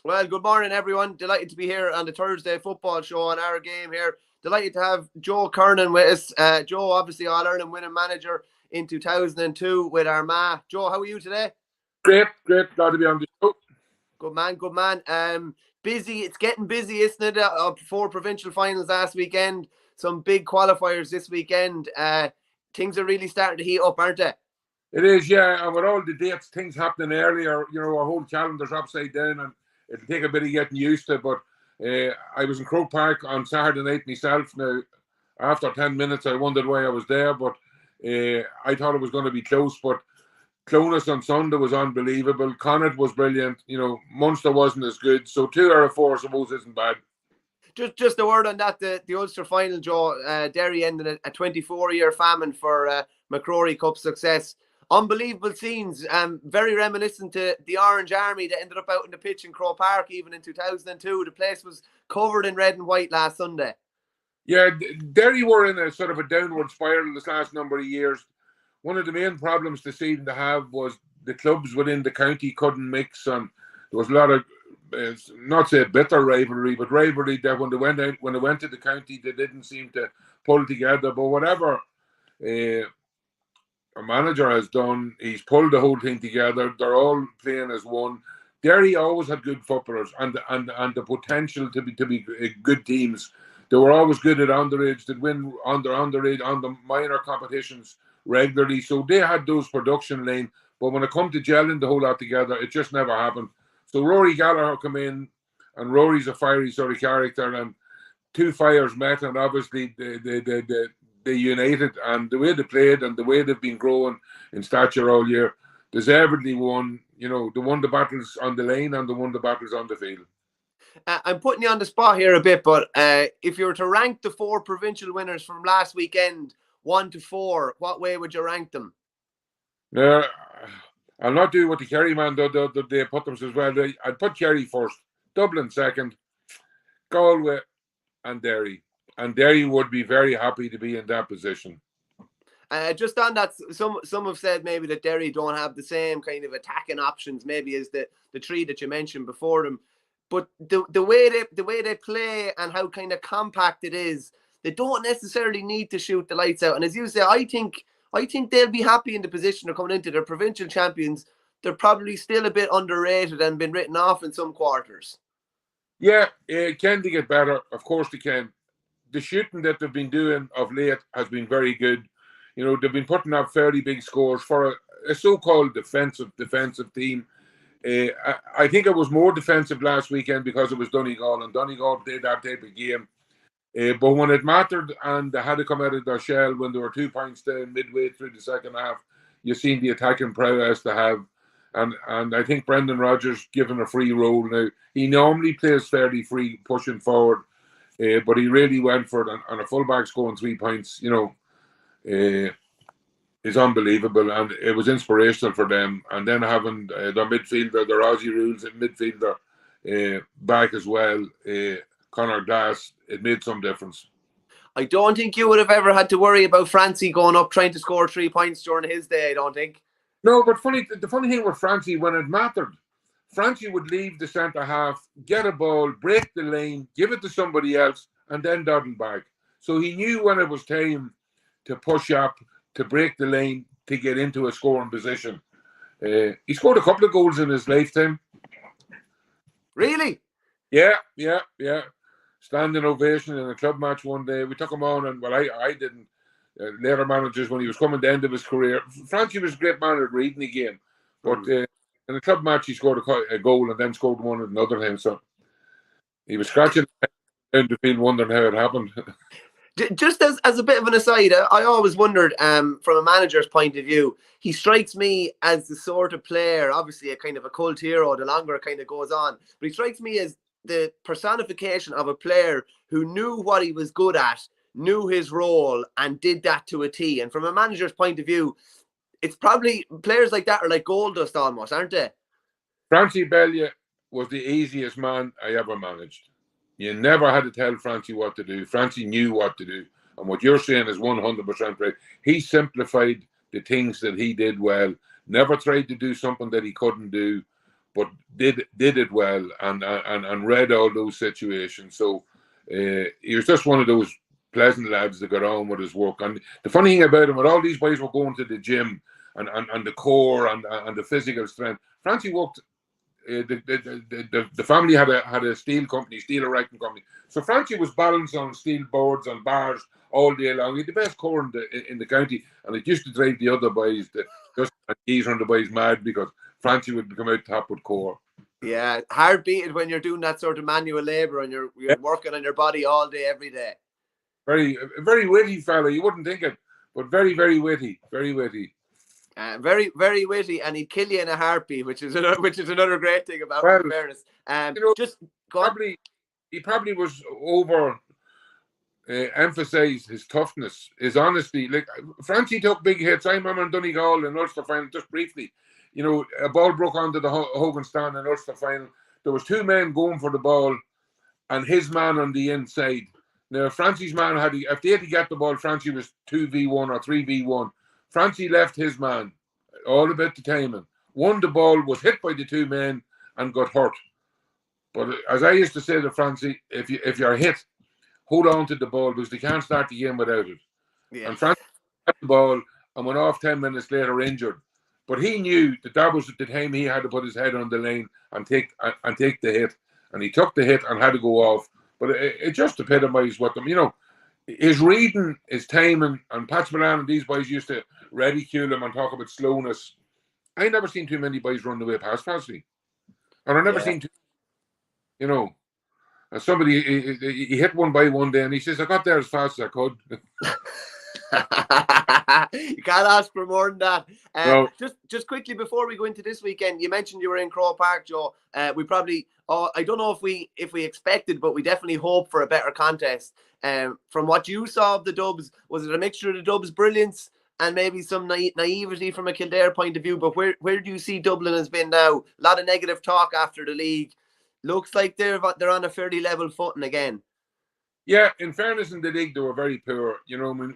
Well, good morning, everyone. Delighted to be here on the Thursday football show on Our Game here. Delighted to have Joe Kernan with us. Joe, obviously All-Ireland winning manager in 2002 with Armagh. Joe, how are you today? Great, great. Glad to be on the show. Good man, good man. Busy. It's getting busy, isn't it? 4 provincial finals last weekend. Some big qualifiers this weekend. Things are really starting to heat up, aren't they? It is, yeah. And with all the dates, things happening earlier, our whole calendar's upside down and it'll take a bit of getting used to. But I was in Croke Park on Saturday night myself. Now, after 10 minutes, I wondered why I was there, but I thought it was going to be close. But Clonus on Sunday was unbelievable. Connacht was brilliant. Munster wasn't as good. So 2 out of 4, I suppose, isn't bad. Just a word on that. The Ulster final, Joe. Derry ended a 24-year famine for McCrory Cup success. Unbelievable scenes. Very reminiscent to the Orange Army that ended up out in the pitch in Croke Park even in 2002. The place was covered in red and white last Sunday. Yeah, Derry were in a sort of a downward spiral this last number of years. One of the main problems they seemed to have was the clubs within the county couldn't mix, and there was a lot of not say bitter rivalry, but rivalry that when they went to the county, they didn't seem to pull together. But whatever a manager has done, he's pulled the whole thing together. They're all playing as one. Derry always had good footballers and the potential to be good teams. They were always good at underage. They'd win on the minor competitions regularly. So they had those production lane. But when it come to gelling the whole lot together, it just never happened. So Rory Gallagher come in, and Rory's a fiery sort of character, and two fires met, and obviously they united, and the way they played and the way they've been growing in stature all year, deservedly won. They won the battles on the lane and they won the battles on the field. I'm putting you on the spot here a bit, but if you were to rank the 4 provincial winners from last weekend, 1 to 4, what way would you rank them? I'll not do what the Kerry man did. They put them as well. I'd put Kerry first, Dublin second, Galway, and Derry. And Derry would be very happy to be in that position. Just on that, some have said maybe that Derry don't have the same kind of attacking options, maybe as the 3 that you mentioned before them. But the way they play and how kind of compact it is, they don't necessarily need to shoot the lights out. And as you say, I think they'll be happy in the position of coming into their provincial champions. They're probably still a bit underrated and been written off in some quarters. Yeah, can they get better? Of course they can. The shooting that they've been doing of late has been very good. They've been putting up fairly big scores for a so-called defensive team. I think it was more defensive last weekend because it was Donegal, and Donegal did that type of game. But when it mattered and they had to come out of their shell when they were 2 points down midway through the second half, you've seen the attacking prowess they have. And I think Brendan Rodgers given a free role now. He normally plays fairly free, pushing forward, but he really went for it. And a fullback scoring 3 points, is unbelievable, and it was inspirational for them. And then having their midfielder, their Aussie rules at midfielder, back as well, Conor Glass, it made some difference. I don't think you would have ever had to worry about Francie going up trying to score 3 points during his day, I don't think. No, but the funny thing with Francie, when it mattered, Francie would leave the centre half, get a ball, break the lane, give it to somebody else, and then dodge back. So he knew when it was time to push up, to break the lane, to get into a scoring position. He scored a couple of goals in his lifetime. Really? Yeah. Standing ovation in a club match one day. We took him on, and I didn't. Later managers, when he was coming to the end of his career, Francie was a great man at reading the game. But in a club match, he scored a goal and then scored one at another time. So he was scratching down the field, wondering how it happened. Just as a bit of an aside, I always wondered, from a manager's point of view, he strikes me as the sort of player, obviously a kind of a cult hero the longer it kind of goes on, but he strikes me as the personification of a player who knew what he was good at, knew his role, and did that to a T. And from a manager's point of view, it's probably players like that are like gold dust almost, aren't they? Francie Bellia was the easiest man I ever managed. You never had to tell Francie what to do. Francie knew what to do. And what you're saying is 100% right. He simplified the things that he did well. Never tried to do something that he couldn't do. but did it well and read all those situations. So he was just one of those pleasant lads that got on with his work. And the funny thing about him, when all these boys were going to the gym and the core and the physical strength, Francie worked. The family had a steel company, steel erecting company. So Francie was balanced on steel boards and bars all day long. He had the best core in the county, and it used to drive the other boys, just geezer and the boys, mad because Francie would come out top with core. Yeah, hard beaten when you're doing that sort of manual labour and you're working on your body all day, every day. Very witty fella. You wouldn't think it, but very, very witty. Very witty. Very, very witty, and he'd kill you in a heartbeat, which is another great thing about him, in fairness. Just go on. He probably was over emphasised his toughness, his honesty. Like Francie took big hits. I remember in Donegal in Ulster final, just briefly. A ball broke onto the Hogan stand in Ulster final. There was 2 men going for the ball, and his man on the inside. Now, Francie's man if they had to get the ball, Francie was 2v1 or 3v1. Francie left his man, all about the timing. Won the ball, was hit by the 2 men, and got hurt. But as I used to say to Francie, if you're hit, hold on to the ball because they can't start the game without it. Yeah. And Francie got the ball and went off 10 minutes later injured. But he knew that was the time he had to put his head on the lane and take the hit. And he took the hit and had to go off. But it just epitomised what them, his reading, his timing, and Pat Milan and these boys used to ridicule him and talk about slowness. I never seen too many boys run away past Francie. And I never seen somebody, he hit one by one day and he says, I got there as fast as I could. You can't ask for more than that. No. Just quickly before we go into this weekend, you mentioned you were in Croke Park, Joe. We probably, I don't know if we expected, but we definitely hope for a better contest. From what you saw of the Dubs, was it a mixture of the Dubs' brilliance and maybe some naivety from a Kildare point of view? But where do you see Dublin has been now? A lot of negative talk after the league. Looks like they're on a fairly level footing again. Yeah, in fairness, in the league, they were very poor.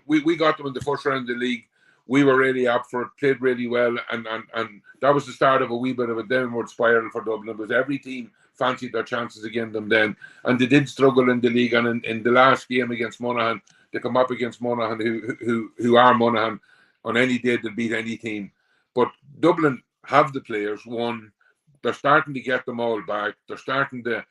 We got them in the first round of the league. We were really up for it, played really well, and that was the start of a wee bit of a downward spiral for Dublin, because every team fancied their chances against them then, and they did struggle in the league. And in the last game against Monaghan, they come up against Monaghan, who are Monaghan. On any day, they'll beat any team. But Dublin have the players. One, they're starting to get them all back. They're starting to,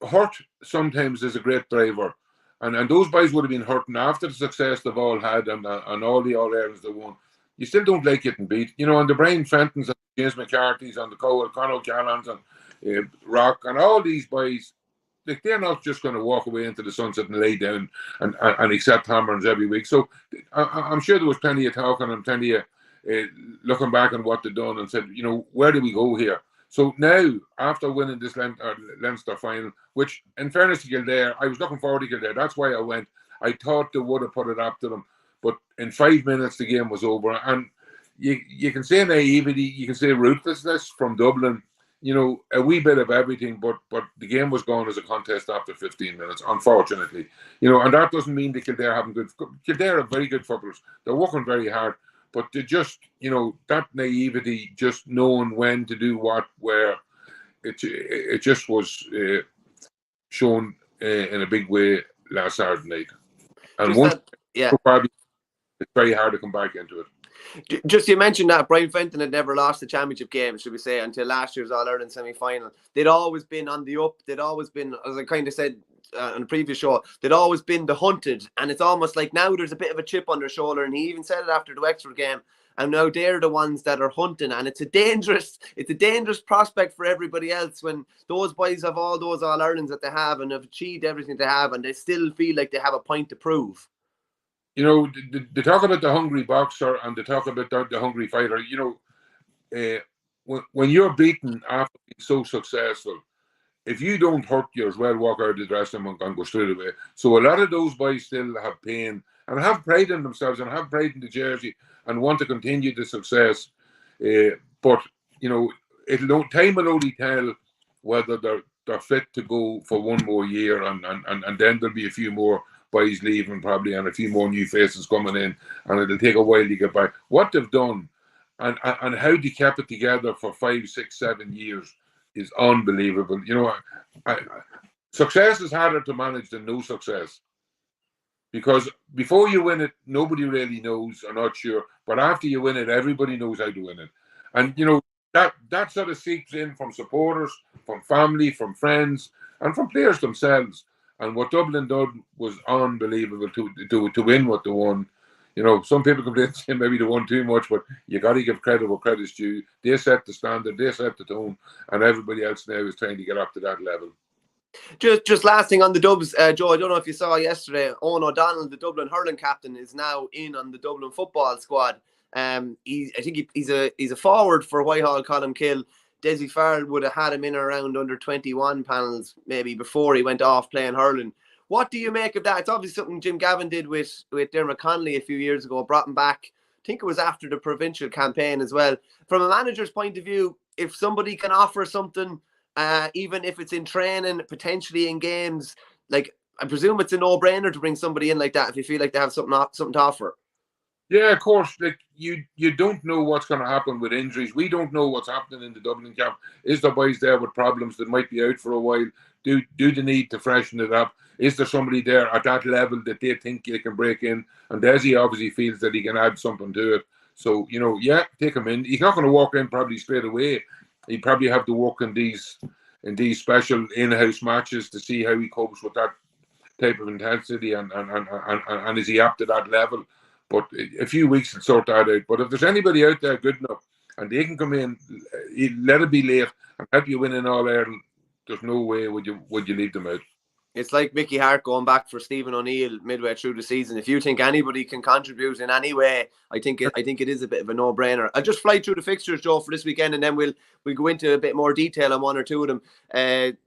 hurt sometimes is a great driver. And those boys would have been hurting after the success they've all had and all the All-Irelands they won. You still don't like getting beat. And the Brian Fentons and James McCarthy's and the Conor O'Callaghan's and Rock and all these boys, they're not just going to walk away into the sunset and lay down and accept hammerings every week. So I'm sure there was plenty of talking and plenty of looking back on what they've done and said, where do we go here? So now, after winning this Leinster final, which, in fairness to Kildare, I was looking forward to Kildare. That's why I went. I thought they would have put it up to them. But in 5 minutes, the game was over. And you can say naivety, you can say ruthlessness from Dublin, a wee bit of everything. But the game was gone as a contest after 15 minutes, unfortunately. And that doesn't mean that Kildare haven't good. Kildare are very good footballers. They're working very hard. But they just, that naivety, just knowing when to do what, where, it just was shown in a big way last Saturday night. And probably it's very hard to come back into it. Just you mentioned that Brian Fenton had never lost the championship game, should we say, until last year's All-Ireland semi-final. They'd always been on the up. They'd always been, as I kind of said on the previous show, they'd always been the hunted. And it's almost like now there's a bit of a chip on their shoulder. And he even said it after the Wexford game. And now they're the ones that are hunting. And it's a dangerous prospect for everybody else when those boys have all those All-Irelands that they have and have achieved everything they have, and they still feel like they have a point to prove. They talk about the hungry boxer and they talk about the hungry fighter. When you're beaten after being so successful, if you don't hurt you as well, walk out of the dressing room and go straight away. So a lot of those boys still have pain and have pride in themselves and have pride in the jersey and want to continue the success. But time will only tell whether they're fit to go for one more year, and then there'll be a few more boys leaving probably and a few more new faces coming in, and it'll take a while to get back. What they've done, and how they kept it together for 5, 6, 7 years is unbelievable. You know, success is harder to manage than no success, because before you win it, nobody really knows or not sure. But after you win it, everybody knows how to win it. And you know that sort of seeps in from supporters, from family, from friends, and from players themselves. And what Dublin done was unbelievable to win what they won. You know, some people complain saying maybe they won too much, but you got to give credit where credit's due. They set the standard, they set the tone, and everybody else now is trying to get up to that level. Just last thing on the Dubs, Joe, I don't know if you saw yesterday, Owen O'Donnell, the Dublin hurling captain, is now in on the Dublin football squad. I think he's a forward for Whitehall, Colmkill. Desi Farrell would have had him in around under 21 panels maybe before he went off playing hurling. What do you make of that? It's obviously something Jim Gavin did with Dermot Connolly a few years ago, brought him back. I think it was after the provincial campaign as well. From a manager's point of view, if somebody can offer something, even if it's in training, potentially in games, like, I presume it's a no-brainer to bring somebody in like that if you feel like they have something to offer. Yeah, of course. Like you don't know what's going to happen with injuries. We don't know what's happening in the Dublin camp. Is the boys there with problems that might be out for a while? Do they need to freshen it up? Is there somebody there at that level that they think they can break in? And Desi obviously feels that he can add something to it. So, you know, yeah, take him in. He's not going to walk in probably straight away. He'd probably have to work in these special in-house matches to see how he copes with that type of intensity and is he up to that level. But a few weeks will sort that out. But if there's anybody out there good enough and they can come in, let it be late and help you win in All-Ireland, there's no way would you leave them out. It's like Mickey Hart going back for Stephen O'Neill midway through the season. If you think anybody can contribute in any way, I think it is a bit of a no-brainer. I'll just fly through the fixtures, Joe, for this weekend, and then we'll go into a bit more detail on one or two of them.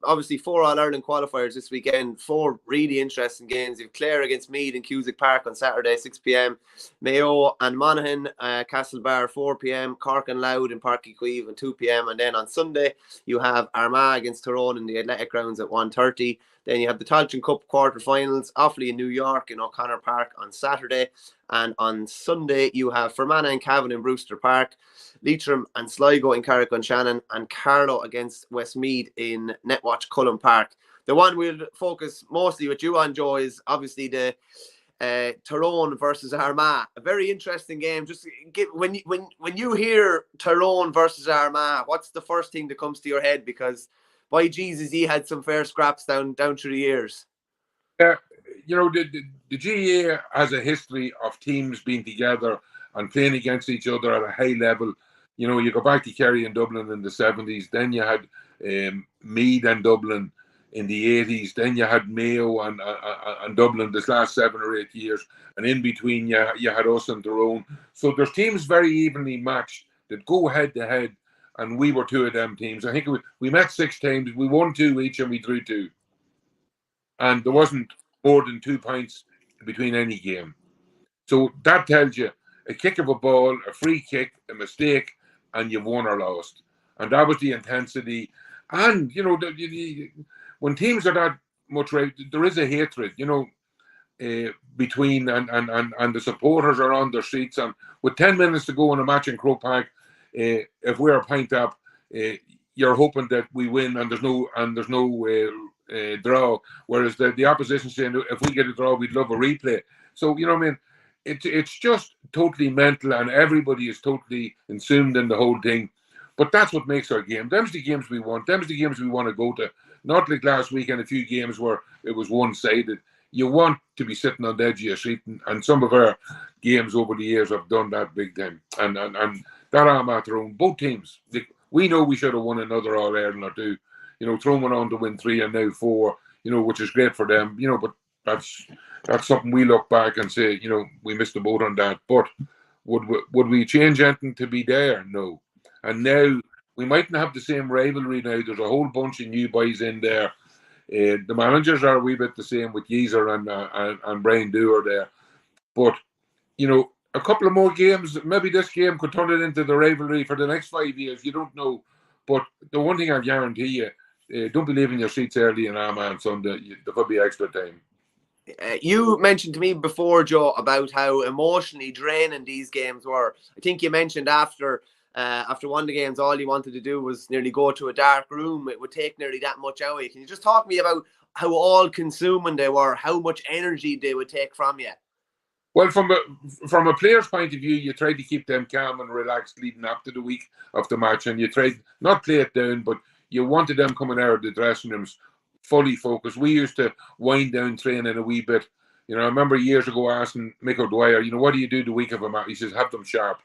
Obviously, 4 All-Ireland qualifiers this weekend, 4 really interesting games. You've Clare against Meath in Cusack Park on Saturday, 6 p.m. Mayo and Monaghan, Castlebar, 4 p.m. Cork and Louth in Páirc Uí Chaoimh at 2 p.m. And then on Sunday, you have Armagh against Tyrone in the Athletic Grounds at 1:30. Then you have the Tailteann Cup quarterfinals, Offaly in New York in O'Connor Park on Saturday. And on Sunday, you have Fermanagh and Cavan in Brewster Park, Leitrim and Sligo in Carrick-on-Shannon, and Carlow against Westmeath in Netwatch Cullen Park. The one we'll focus mostly with you on, Joe, is obviously the Tyrone versus Armagh. A very interesting game. Just when you hear Tyrone versus Armagh, what's the first thing that comes to your head? Because by Jesus, he had some fair scraps down through the years. Yeah, you know, the GAA has a history of teams being together and playing against each other at a high level. You know, you go back to Kerry and Dublin in the 70s, then you had Meath and Dublin in the 80s, then you had Mayo and Dublin this last 7 or 8 years, and in between you had us and Tyrone. So there's teams very evenly matched that go head to head, and we were 2 of them teams. I think we met 6 times, we won 2 each and we drew 2. And there wasn't more than 2 points between any game. So that tells you a kick of a ball, a free kick, a mistake, and you've won or lost. And that was the intensity. And, you know, when teams are that much right, there is a hatred, you know, between and the supporters are on their seats. And with 10 minutes to go in a match in Croke Park, if we're a pint up, you're hoping that we win and there's no draw. Whereas the opposition saying if we get a draw, we'd love a replay. So, you know what I mean? It's just totally mental and everybody is totally consumed in the whole thing. But that's what makes our game. Them's the games we want. Them's the games we want to go to. Not like last weekend, a few games where it was one-sided. You want to be sitting on the edge of your seat, and some of our games over the years have done that big time. And that Armagh Tyrone, both teams, we know we should have won another All-Ireland or 2. You know, Tyrone went on to win 3 and now 4, you know, which is great for them, you know, but that's something we look back and say, you know, we missed the boat on that. But would we change anything to be there? No. And now we mightn't have the same rivalry now. There's a whole bunch of new boys in there. The managers are a wee bit the same with Yeezer and Brian Dewar there. But, you know, a couple of more games, maybe this game could turn it into the rivalry for the next 5 years. You don't know. But the one thing I guarantee you, don't be leaving your seats early in Armagh on Sunday. There could be extra time. You mentioned to me before, Joe, about how emotionally draining these games were. I think you mentioned after one of the games, all you wanted to do was nearly go to a dark room. It would take nearly that much away. Can you just talk to me about how all-consuming they were, how much energy they would take from you? Well, from a player's point of view, you try to keep them calm and relaxed leading up to the week of the match, and you try not play it down, but you wanted them coming out of the dressing rooms fully focused. We used to wind down training a wee bit. You know, I remember years ago asking Mick O'Dwyer, you know, what do you do the week of a match? He says, have them sharp,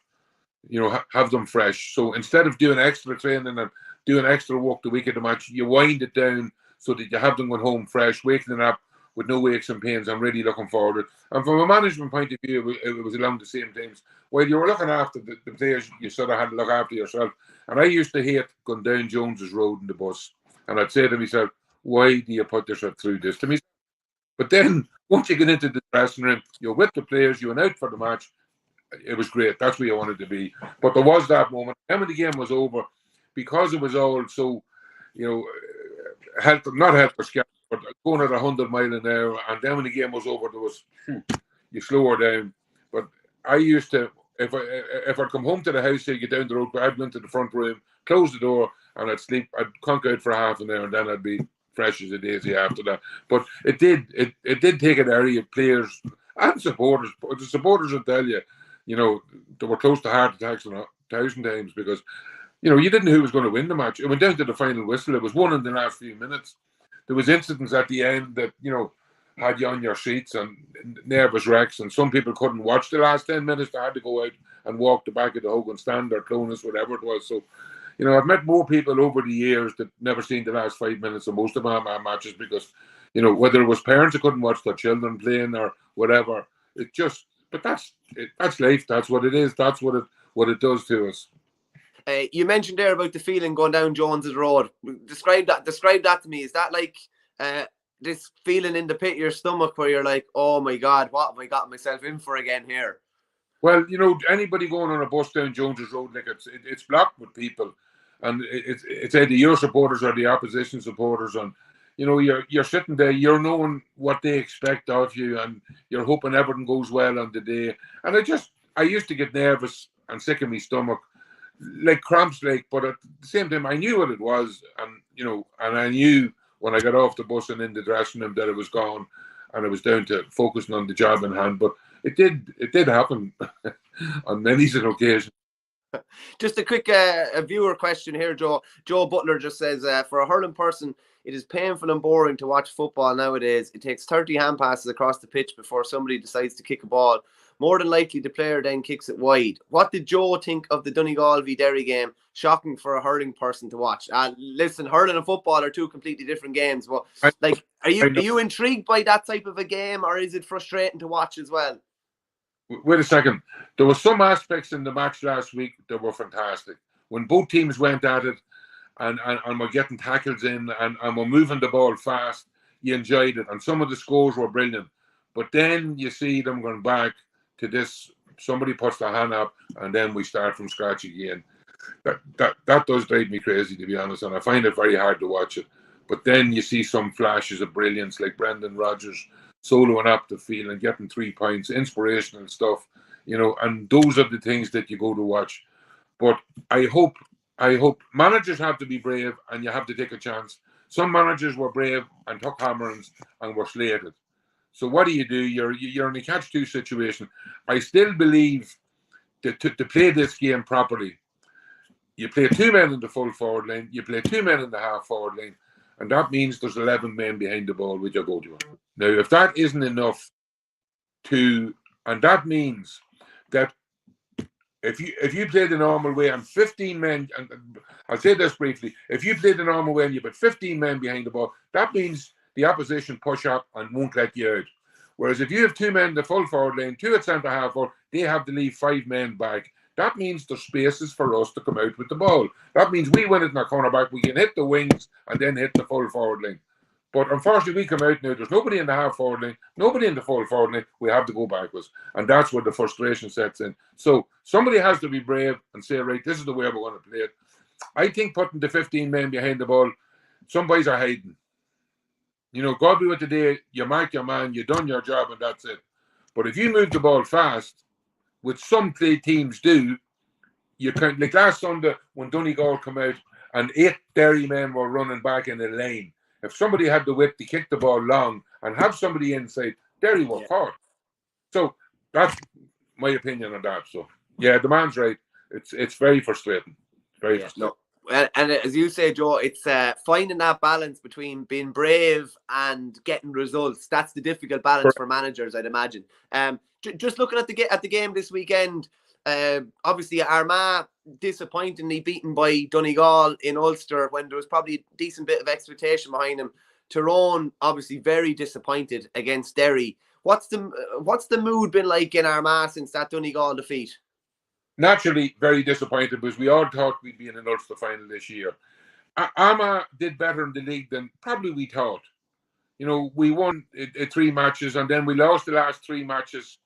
you know, have them fresh. So instead of doing extra training and doing extra work the week of the match, you wind it down so that you have them going home fresh, waking up with no aches and pains. I'm really looking forward to it. And from a management point of view, it was along the same things. While you were looking after the players, you sort of had to look after yourself. And I used to hate going down Jones's Road in the bus. And I'd say to myself, why do you put yourself through this? To me, but then once you get into the dressing room, you're with the players, you went out for the match. It was great. That's where you wanted to be. But there was that moment. And when the game was over, because it was all so, you know, not helter skelter, but going at 100 miles an hour. And then when the game was over, there was you slow her down. But I used to, if I'd come home to the house, say, get down the road, I'd go into the front room, close the door, and I'd sleep. I'd conk out for half an hour, and then I'd be fresh as a daisy after that. But it did take an area of players and supporters. The supporters will tell you, you know, they were close to heart attacks 1,000 times because, you know, you didn't know who was going to win the match. It went down to the final whistle. It was won in the last few minutes. There was incidents at the end that, you know, had you on your seats and nervous wrecks, and some people couldn't watch the last 10 minutes. They had to go out and walk the back of the Hogan stand or Clonus, whatever it was. So, you know, I've met more people over the years that never seen the last 5 minutes of most of my matches because, you know, whether it was parents who couldn't watch their children playing or whatever, it just, but that's life. That's what it is. That's what it does to us. You mentioned there about the feeling going down Jones's Road. Describe that to me. Is that like this feeling in the pit of your stomach where you're like, oh my God, what have I got myself in for again here? Well, you know, anybody going on a bus down Jones's Road, like it's blocked with people, and it's either your supporters or the opposition supporters, and you know, you're sitting there, you're knowing what they expect of you, and you're hoping everything goes well on the day. And I used to get nervous and sick in my stomach, like cramps, but at the same time, I knew what it was, and you know, and I knew when I got off the bus and in the dressing room that it was gone, and it was down to focusing on the job in hand. But it did happen on many occasions. Just a quick viewer question here, Joe. Joe Butler just says, for a hurling person, it is painful and boring to watch football nowadays. It takes 30 hand passes across the pitch before somebody decides to kick a ball. More than likely, the player then kicks it wide. What did Joe think of the Donegal v Derry game? Shocking for a hurling person to watch. Listen, hurling and football are two completely different games. But like, are you intrigued by that type of a game, or is it frustrating to watch as well? Wait a second. There were some aspects in the match last week that were fantastic. When both teams went at it and were getting tackles in and were moving the ball fast, you enjoyed it. And some of the scores were brilliant. But then you see them going back to this, somebody puts their hand up and then we start from scratch again. That does drive me crazy, to be honest, and I find it very hard to watch it. But then you see some flashes of brilliance like Brendan Rodgers soloing up the field and getting 3 points, inspirational stuff, you know, and those are the things that you go to watch. But I hope managers have to be brave and you have to take a chance. Some managers were brave and took hammerings and were slated. So what do? You're in a catch-2 situation. I still believe that to play this game properly, you play 2 men in the full forward line, you play 2 men in the half forward line, and that means there's 11 men behind the ball with your go-to. Now, if that isn't enough and that means that if you play the normal way and 15 men, and I'll say this briefly, if you play the normal way and you put 15 men behind the ball, that means the opposition push up and won't let you out. Whereas if you have 2 men in the full forward lane, 2 at centre half forward, they have to leave 5 men back. That means there's spaces for us to come out with the ball. That means we win it in our cornerback, we can hit the wings and then hit the full forward line. But unfortunately, we come out now, there's nobody in the half forward line, nobody in the full forward line, we have to go backwards. And that's where the frustration sets in. So somebody has to be brave and say, right, this is the way we're going to play it. I think putting the 15 men behind the ball, some boys are hiding. God be with the day, you mark your man, you've done your job, and that's it. But if you move the ball fast, which some teams do, you can, like last Sunday when Donegal come out and 8 Derry men were running back in the lane. If somebody had the width to kick the ball long and have somebody inside, Derry were caught. So that's my opinion on that. So yeah, the man's right. It's very frustrating. Very frustrating. No. And as you say, Joe, it's finding that balance between being brave and getting results. That's the difficult balance for managers, I'd imagine. Just looking at the game this weekend, obviously Armagh disappointingly beaten by Donegal in Ulster when there was probably a decent bit of expectation behind them. Tyrone obviously very disappointed against Derry. What's the mood been like in Armagh since that Donegal defeat? Naturally, very disappointed because we all thought we'd be in an Ulster final this year. Armagh did better in the league than probably we thought. We won 3 matches and then we lost the last 3 matches.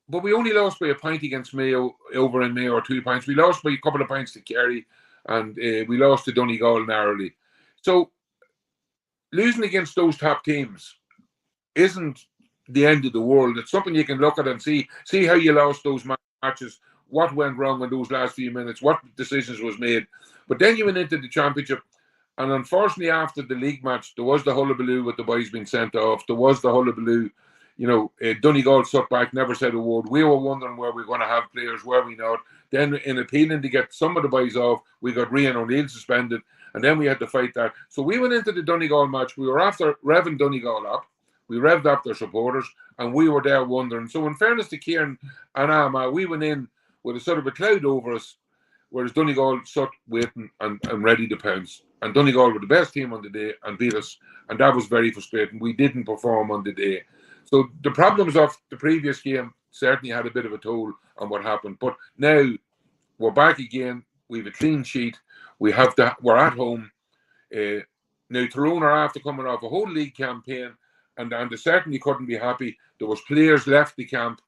But we only lost by a point against Mayo over in Mayo, or 2 points. We lost by a couple of points to Kerry, and we lost to Donegal narrowly. So losing against those top teams isn't the end of the world. It's something you can look at and see how you lost those matches, what went wrong in those last few minutes, what decisions was made. But then you went into the championship, and unfortunately after the league match, there was the hullabaloo with the boys being sent off. There was the hullabaloo. Donegal sat back, never said a word. We were wondering where we were going to have players, were we not? Then in appealing to get some of the boys off, we got Rian O'Neill suspended, and then we had to fight that. So we went into the Donegal match. We were after revving Donegal up. We revved up their supporters, and we were there wondering. So in fairness to Kieran and Armagh, we went in with a sort of a cloud over us, whereas Donegal sat waiting and ready to pounce. And Donegal were the best team on the day and beat us, and that was very frustrating. We didn't perform on the day. So the problems of the previous game certainly had a bit of a toll on what happened. But now we're back again. We have a clean sheet. We're at home. Now Tyrone are after coming off a whole league campaign, and they certainly couldn't be happy. There was players left the camp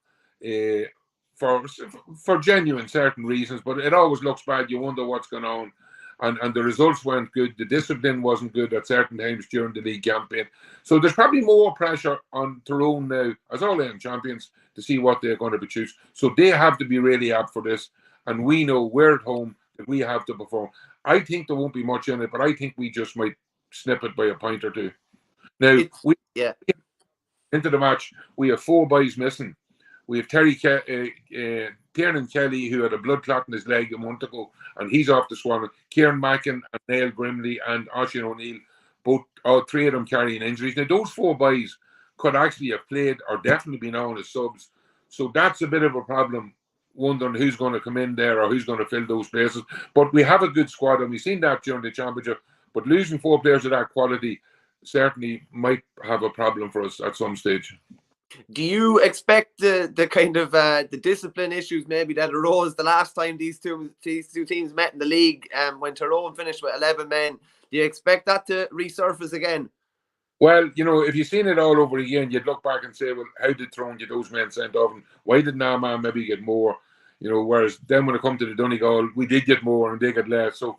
for genuine certain reasons, but it always looks bad. You wonder what's going on. And the results weren't good. The discipline wasn't good at certain times during the league campaign. So there's probably more pressure on Tyrone now, as all-in champions, to see what they're going to produce. So they have to be really up for this. And we know we're at home that we have to perform. I think there won't be much in it, but I think we just might snip it by a point or two. Now, into the match, we have 4 boys missing. We have Tailteann Kelly, who had a blood clot in his leg a month ago, and he's off the Swan. Kieran Mackin and Niall Grimley and Oisin O'Neill, all 3 of them carrying injuries. Now, those 4 boys could actually have played or definitely been on as subs. So that's a bit of a problem, wondering who's going to come in there or who's going to fill those places. But we have a good squad, and we've seen that during the championship. But losing 4 players of that quality certainly might have a problem for us at some stage. Do you expect the kind of the discipline issues maybe that arose the last time these two teams met in the league, when Tyrone finished with 11 men? Do you expect that to resurface again? Well, if you've seen it all over again, you'd look back and say, well, how did Tyrone get those men sent off? And why did Armagh maybe get more? Whereas then when it comes to the Donegal, we did get more and they get less. So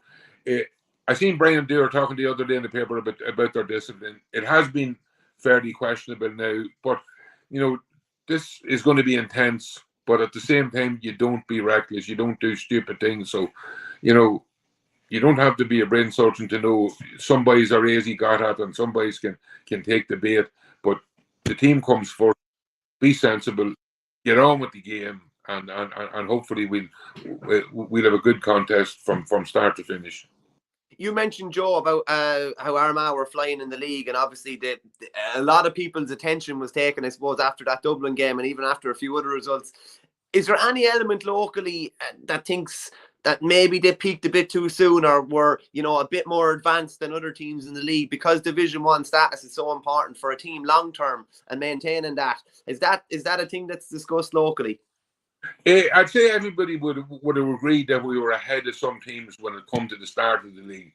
I seen Brian Dewar talking the other day in the paper about their discipline. It has been fairly questionable now, but this is going to be intense, but at the same time, you don't be reckless. You don't do stupid things. So, you don't have to be a brain surgeon to know some boys are easy got at and some boys can take the bait. But the team comes first. Be sensible. Get on with the game, and hopefully we'll have a good contest from start to finish. You mentioned, Joe, about how Armagh were flying in the league, and obviously a lot of people's attention was taken, I suppose, after that Dublin game and even after a few other results. Is there any element locally that thinks that maybe they peaked a bit too soon or were, a bit more advanced than other teams in the league, because Division 1 status is so important for a team long term and maintaining that? Is that a thing that's discussed locally? I'd say everybody would have agreed that we were ahead of some teams when it come to the start of the league.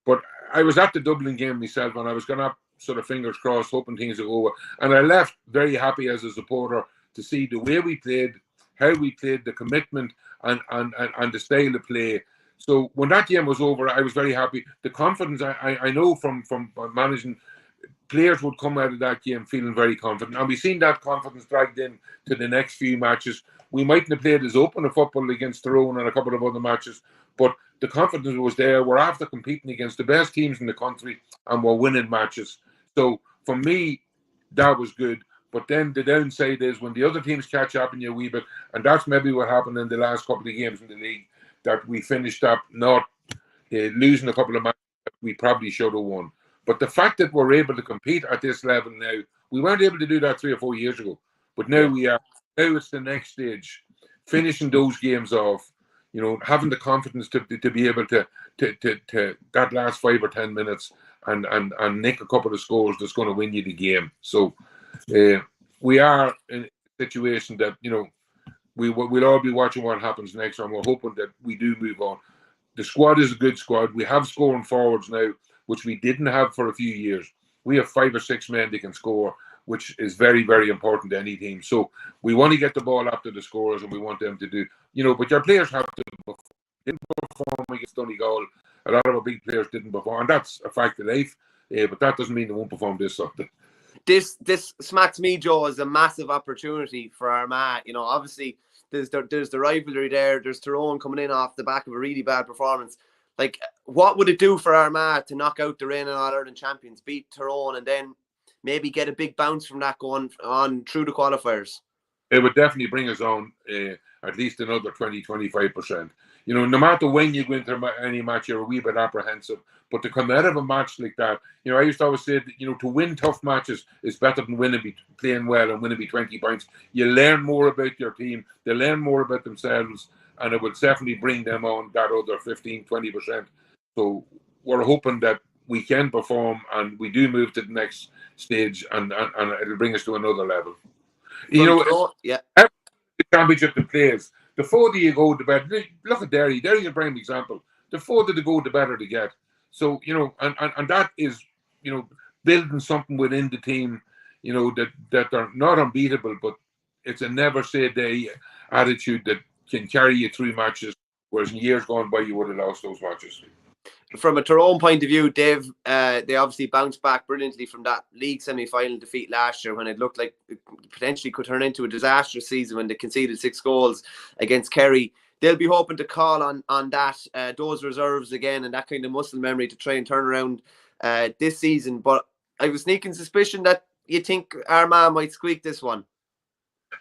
But I was at the Dublin game myself, and I was going up sort of fingers crossed, hoping things would go over. And I left very happy as a supporter to see the way we played, how we played, the commitment and the style of play. So when that game was over, I was very happy. The confidence I know from managing, players would come out of that game feeling very confident. And we've seen that confidence dragged in to the next few matches. We mightn't have played as open a football against Tyrone and a couple of other matches, but the confidence was there. We're after competing against the best teams in the country and we're winning matches. So for me, that was good. But then the downside is when the other teams catch up in you a wee bit, and that's maybe what happened in the last couple of games in the league, that we finished up not losing a couple of matches that we probably should have won. But the fact that we're able to compete at this level now, we weren't able to do that 3 or 4 years ago. But now we are. Now it's the next stage, finishing those games off. Having the confidence to be able to that last 5 or 10 minutes and nick a couple of scores that's going to win you the game. So we are in a situation that we'll all be watching what happens next, and we're hoping that we do move on. The squad is a good squad. We have scoring forwards now, which we didn't have for a few years. We have 5 or 6 men that can score, which is very, very important to any team. So we want to get the ball up to the scorers, and we want them to do, but your players have to didn't perform against Donegal. A lot of our big players didn't perform, and that's a fact of life. But that doesn't mean they won't perform this Sunday. This smacks me, Joe, as a massive opportunity for Armagh. Obviously there's the rivalry there. There's Tyrone coming in off the back of a really bad performance. Like, what would it do for Armagh to knock out the reigning All-Ireland champions, beat Tyrone, and then maybe get a big bounce from that going on through the qualifiers? It would definitely bring us on at least another 20-25%. No matter when you go into any match, you're a wee bit apprehensive. But to come out of a match like that, I used to always say that, to win tough matches is better than playing well and winning by 20 points. You learn more about your team. They learn more about themselves. And it would definitely bring them on that other 15-20%. So we're hoping that we can perform and we do move to the next stage, and it'll bring us to another level. Every championship that plays, the further you go, the better. Look at Derry. Derry's a prime example. The further they go, the better they get. So, and that is, building something within the team, that they're not unbeatable, but it's a never say die attitude that can carry you through matches, whereas in years gone by you would have lost those matches. From a Tyrone point of view, Dave, they obviously bounced back brilliantly from that league semi-final defeat last year when it looked like it potentially could turn into a disastrous season when they conceded 6 goals against Kerry. They'll be hoping to call on that those reserves again and that kind of muscle memory to try and turn around this season. But I have a sneaking suspicion that you think Armagh might squeak this one.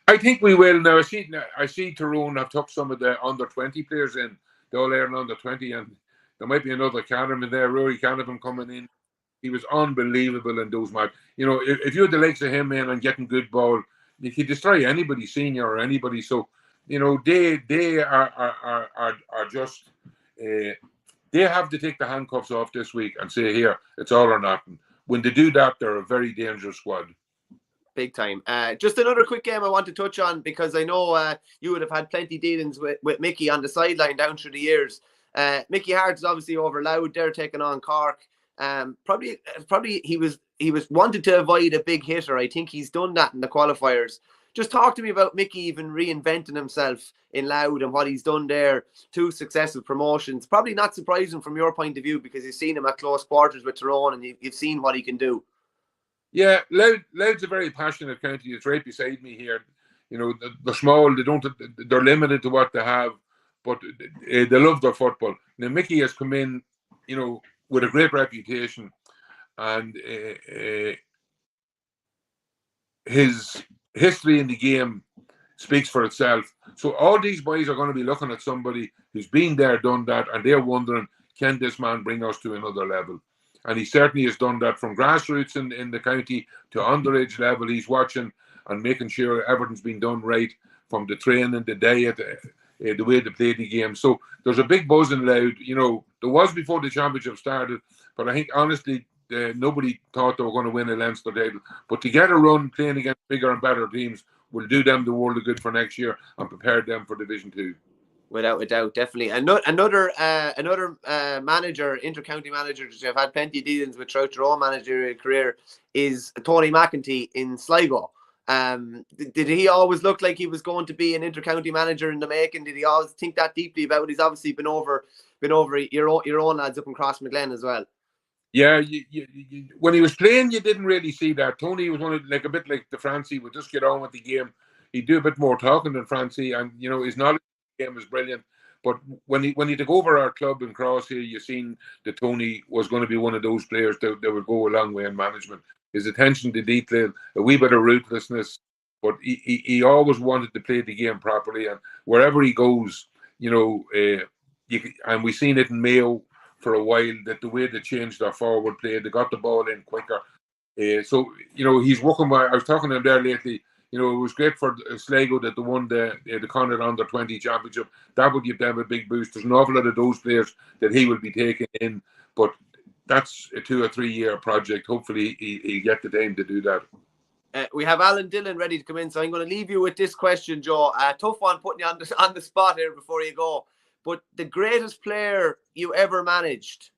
I think we will now. I see Tyrone have took some of the under 20 players in, the All-Ireland under 20, and there might be another Canavan there, Rory Canavan coming in. He was unbelievable in those matches. If you had the likes of him in and getting good ball, you could destroy anybody, senior or anybody. So, they are just they have to take the handcuffs off this week and say, here, it's all or nothing. When they do that, they're a very dangerous squad. Big time. Just another quick game I want to touch on, because I know you would have had plenty dealings with Mickey on the sideline down through the years. Mickey Hart is obviously over Louth. They're taking on Cork. Probably he was wanted to avoid a big hitter. I think he's done that in the qualifiers. Just talk to me about Mickey even reinventing himself in Louth and what he's done there. 2 successive promotions. Probably not surprising from your point of view, because you've seen him at close quarters with Tyrone and you've seen what he can do. Yeah, Louth's a very passionate county. It's right beside me here. They're small. They're limited to what they have, but they love their football. Now Mickey has come in, with a great reputation, and his history in the game speaks for itself. So all these boys are going to be looking at somebody who's been there, done that, and they're wondering, can this man bring us to another level? And he certainly has done that from grassroots in the county to underage level. He's watching and making sure everything's been done right, from the training, the diet, the way they play the game. So there's a big buzz in Louth. There was before the championship started, but I think honestly, nobody thought they were going to win a Leinster title. But to get a run playing against bigger and better teams will do them the world of good for next year and prepare them for Division 2. Without a doubt, definitely. Another manager, inter-county manager that you've had plenty of dealings with throughout your own managerial career is Tony McEntee in Sligo. Did he always look like he was going to be an inter-county manager in the making? Did he always think that deeply about it? He's obviously been over been over your own lads up in Crossmaglen as well. Yeah, when he was playing, you didn't really see that. Tony was one of, like, a bit like the Francie, would just get on with the game. He'd do a bit more talking than Francie, and his knowledge of the game was brilliant. But when he took over our club in Cross here, you seen that Tony was going to be one of those players that would go a long way in management. His attention to detail, a wee bit of ruthlessness, but he always wanted to play the game properly. And wherever he goes, and we've seen it in Mayo for a while, that the way they changed their forward play, they got the ball in quicker. So he's working with, I was talking to him there lately. It was great for Sligo that they won the Connacht Under-20 championship. That would give them a big boost. There's an awful lot of those players that he will be taking in, but that's a 2 or 3 year project. Hopefully he'll get the time to do that. We have Alan Dillon ready to come in, so I'm going to leave you with this question, Joe. Tough one putting you on the spot here before you go. But the greatest player you ever managed?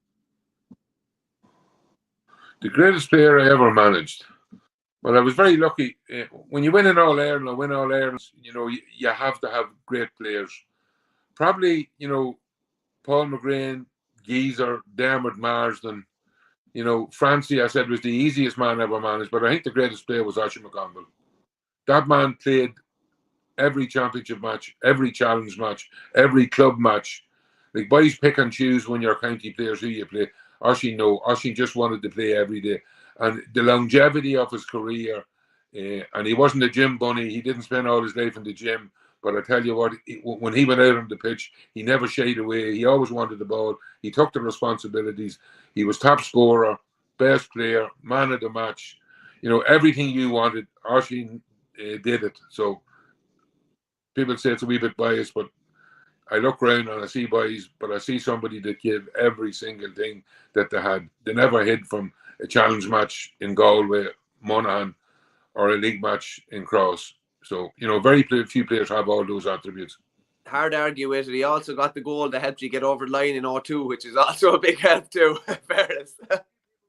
The greatest player I ever managed? Well, I was very lucky. When you win an All-Ireland or win All-Ireland, you have to have great players. Probably, Paul McGrain, Geezer, Dermot Marsden, Francie, I said, was the easiest man I ever managed, but I think the greatest player was Oisin McConville. That man played every championship match, every challenge match, every club match. Like, boys pick and choose when you're county players who you play. Oisin just wanted to play every day. And the longevity of his career, and he wasn't a gym bunny. He didn't spend all his life in the gym. But I tell you what, when he went out on the pitch, he never shied away. He always wanted the ball. He took the responsibilities. He was top scorer, best player, man of the match. Everything you wanted, Oisin did it. So people say it's a wee bit biased, but I look around and I see boys, but I see somebody that gave every single thing that they had. They never hid from a challenge match in Galway, Monaghan, or a league match in Cross. So, very few players have all those attributes. Hard to argue with it. He also got the goal that helped you get over the line in 0-2, which is also a big help too. Fairness.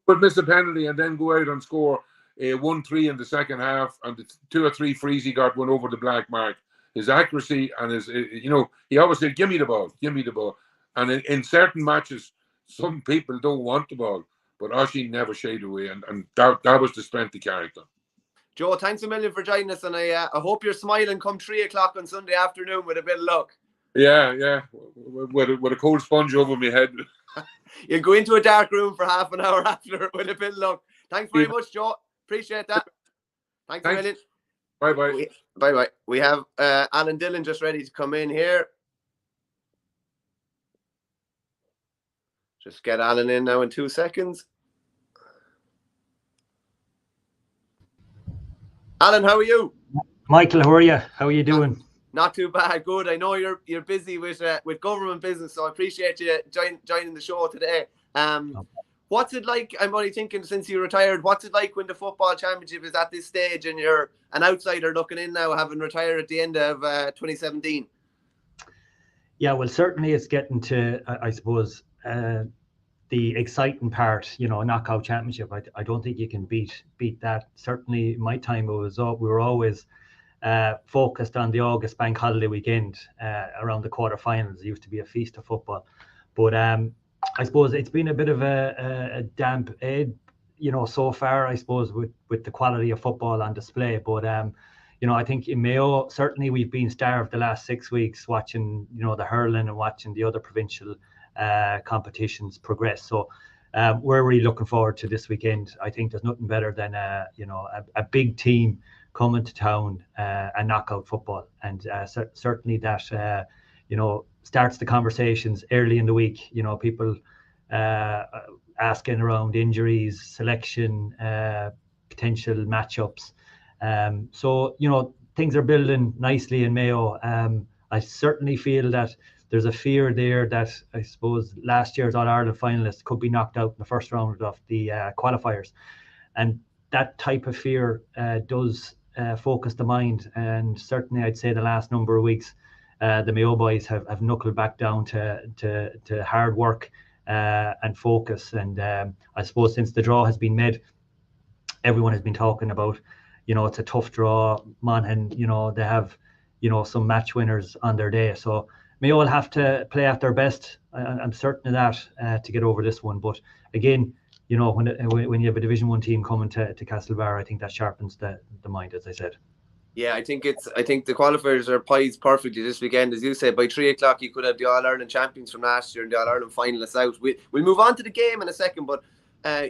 But miss a penalty and then go out and score 1-3 in the second half, and the 2 or 3 frees he got went over the black mark. His accuracy and his, he always said, give me the ball. And in certain matches, some people don't want the ball, but Oisin never shied away, and that was the strength of character. Joe, thanks a million for joining us, and I hope you're smiling come 3 o'clock on Sunday afternoon with a bit of luck. Yeah, with a cold sponge over my head. You'll go into a dark room for half an hour after with a bit of luck. Thanks very much, Joe. Appreciate that. Thanks a million. Bye-bye. Bye-bye. We have Alan Dillon just ready to come in here. Just get Alan in now in 2 seconds. Alan, how are you? Michael, how are you? How are you doing? Not too bad. Good. I know you're busy with government business, so I appreciate you joining the show today. What's it like? I'm only thinking, since you retired, what's it like when the football championship is at this stage and you're an outsider looking in now, having retired at the end of 2017? Yeah, well, certainly it's getting to, I suppose, the exciting part, a knockout championship. I don't think you can beat that. Certainly, my time we were always focused on the August bank holiday weekend around the quarterfinals. It used to be a feast of football, but I suppose it's been a bit of a damp ebb, so far, I suppose, with the quality of football on display. But I think in Mayo, certainly we've been starved the last 6 weeks watching, the hurling and watching the other provincial competitions progress. So we're really looking forward to this weekend. I think there's nothing better than a big team coming to town and knockout football, and certainly that starts the conversations early in the week. People asking around injuries, selection, potential matchups. So things are building nicely in Mayo. I certainly feel that there's a fear there that I suppose last year's All-Ireland finalists could be knocked out in the first round of the qualifiers, and that type of fear does focus the mind. And certainly I'd say the last number of weeks the Mayo boys have knuckled back down to hard work and focus. And I suppose since the draw has been made, everyone has been talking about, it's a tough draw. Monaghan, they have, some match winners on their day. So Mayo will have to play at their best. I'm certain of that to get over this one. But again, you know, when you have a Division 1 team coming to Castlebar, I think that sharpens the mind, as I said. Yeah, I think the qualifiers are poised perfectly this weekend. As you said, by 3 o'clock you could have the All-Ireland champions from last year and the All-Ireland finalists out. We'll move on to the game in a second, but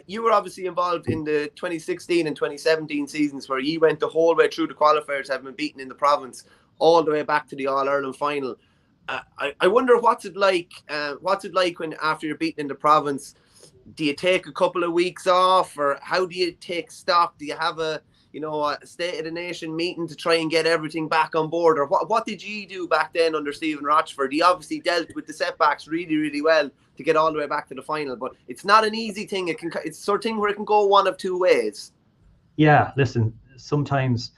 you were obviously involved in the 2016 and 2017 seasons where you went the whole way through the qualifiers, having been beaten in the province all the way back to the All-Ireland final. I wonder what's it like when after you're beaten in the province, do you take a couple of weeks off, or how do you take stock? Do you have a State of the Nation meeting to try and get everything back on board? Or what did you do back then under Stephen Rochford? He obviously dealt with the setbacks really, really well to get all the way back to the final, but it's not an easy thing. It's the sort of thing where it can go one of two ways. Yeah, listen, sometimes,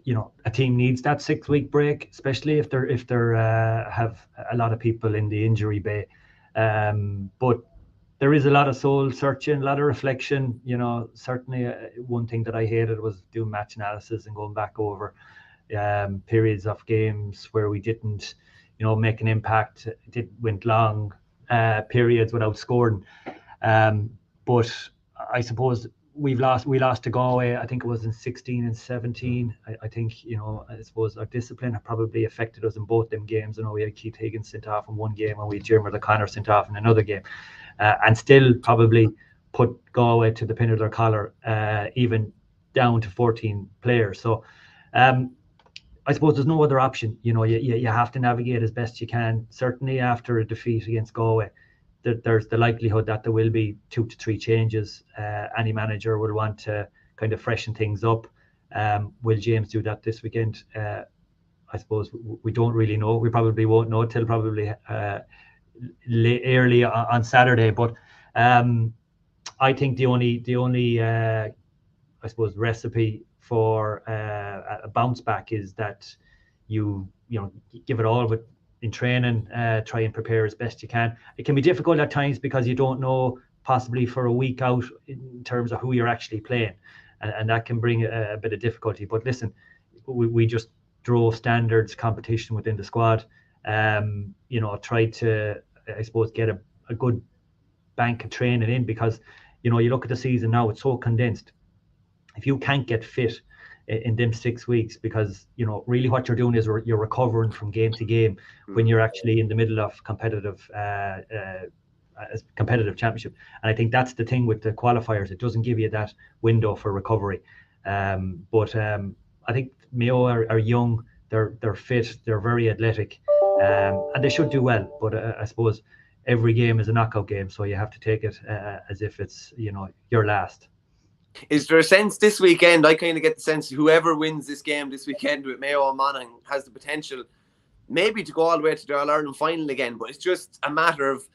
you know, a team needs that 6-week break, especially if they're have a lot of people in the injury bay. But there is a lot of soul searching, a lot of reflection. You know, certainly one thing that I hated was doing match analysis and going back over periods of games where we didn't, you know, make an impact. It went long periods without scoring. But I suppose we lost to Galway. I think it was in 16 and 17. I think, you know, I suppose our discipline probably affected us in both them games. You know, we had Keith Higgins sent off in one game and we had Jeremy O'Connor sent off in another game. And still probably put Galway to the pin of their collar, even down to 14 players. So I suppose there's no other option. You know, you have to navigate as best you can. Certainly after a defeat against Galway, there's the likelihood that there will be 2 to 3 changes. Any manager will want to kind of freshen things up. Will James do that this weekend? I suppose we don't really know. We probably won't know till probably early on Saturday, but I think the only I suppose recipe for a bounce back is that you know give it all of it in training, try and prepare as best you can. It can be difficult at times because you don't know possibly for a week out in terms of who you're actually playing, and that can bring a bit of difficulty. But listen, we just drove standards competition within the squad. You know, tried to, I suppose, get a good bank of training in, because, you know, you look at the season now, it's so condensed. If you can't get fit in them 6 weeks, because, you know, really what you're doing is you're recovering from game to game when you're actually in the middle of competitive championship. And I think that's the thing with the qualifiers. It doesn't give you that window for recovery. But I think Mayo are young, they're fit, they're very athletic, and they should do well. But I suppose every game is a knockout game, so you have to take it as if it's, you know, your last. Is there a sense this weekend, I kind of get the sense whoever wins this game this weekend with Mayo and Monaghan has the potential maybe to go all the way to the All-Ireland final again, but it's just a matter of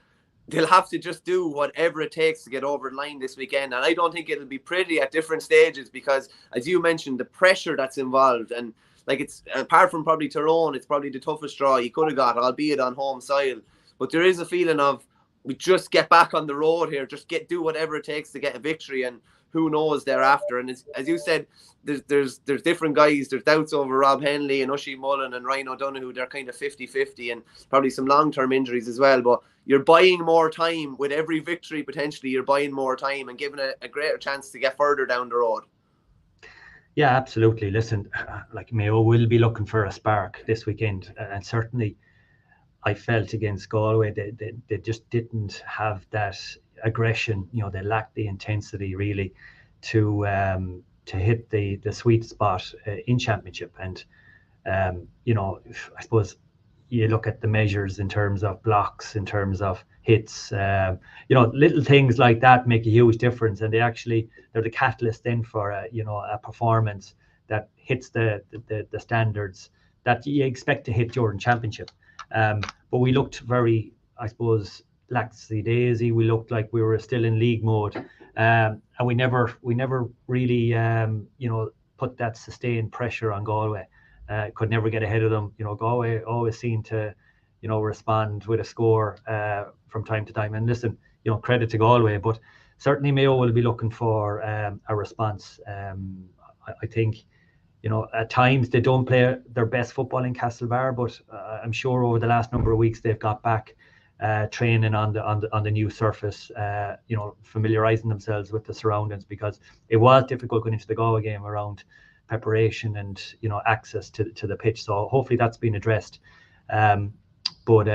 they'll have to just do whatever it takes to get over the line this weekend. And I don't think it'll be pretty at different stages because, as you mentioned, the pressure that's involved, and like, it's apart from probably Tyrone, it's probably the toughest draw you could have got, albeit on home soil. But there is a feeling of we just get back on the road here, just do whatever it takes to get a victory, and who knows thereafter. And as you said, there's different guys. There's doubts over Rob Henley and Ushie Mullen and Ryan O'Donoghue. They're kind of 50-50, and probably some long-term injuries as well. But you're buying more time with every victory. Potentially, you're buying more time and giving a greater chance to get further down the road. Yeah, absolutely. Listen, like, Mayo will be looking for a spark this weekend, and certainly I felt against Galway they just didn't have that aggression. You know, they lacked the intensity really to hit the sweet spot in championship. And you know, I suppose you look at the measures in terms of blocks, in terms of hits, you know, little things like that make a huge difference, and they're the catalyst then for a performance that hits the standards that you expect to hit during championship. But we looked very, I suppose, lackadaisy. We looked like we were still in league mode, and we never really put that sustained pressure on Galway. Could never get ahead of them. You know, Galway always seemed to, you know, respond with a score from time to time. And listen, you know, credit to Galway, but certainly Mayo will be looking for a response. I think, you know, at times they don't play their best football in Castlebar, but I'm sure over the last number of weeks they've got back training on the new surface, you know, familiarising themselves with the surroundings, because it was difficult going into the Galway game around preparation and, you know, access to the pitch. So hopefully that's been addressed. But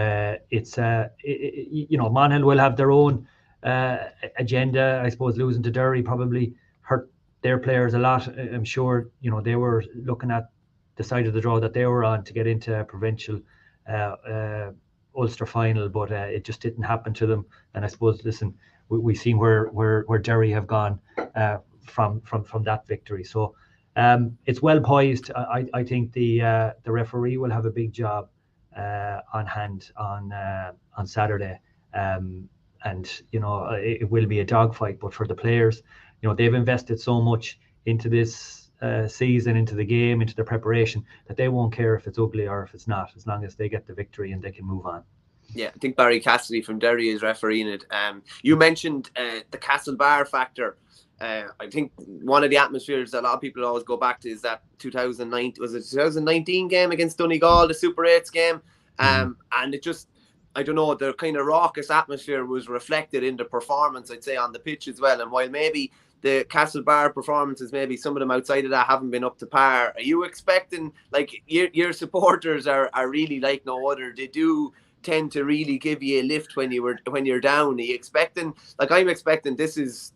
it's you know, Monaghan will have their own agenda. I suppose losing to Derry probably hurt their players a lot. I'm sure, you know, they were looking at the side of the draw that they were on to get into a provincial Ulster final, but it just didn't happen to them. And I suppose, listen, we've seen where Derry have gone from that victory. So it's well poised. I think the referee will have a big job on hand on Saturday, and you know, it will be a dogfight. But for the players, you know, they've invested so much into this season, into the game, into their preparation, that they won't care if it's ugly or if it's not, as long as they get the victory and they can move on. Yeah, I think Barry Cassidy from Derry is refereeing it. You mentioned the Castlebar factor. I think one of the atmospheres that a lot of people always go back to is that 2019 game against Donegal, the Super 8s game. And it just, I don't know, the kind of raucous atmosphere was reflected in the performance, I'd say, on the pitch as well. And while maybe the Castlebar performances, maybe some of them outside of that haven't been up to par, are you expecting, like, your supporters are really like no other? They do tend to really give you a lift when you're down. Are you expecting, like, I'm expecting this is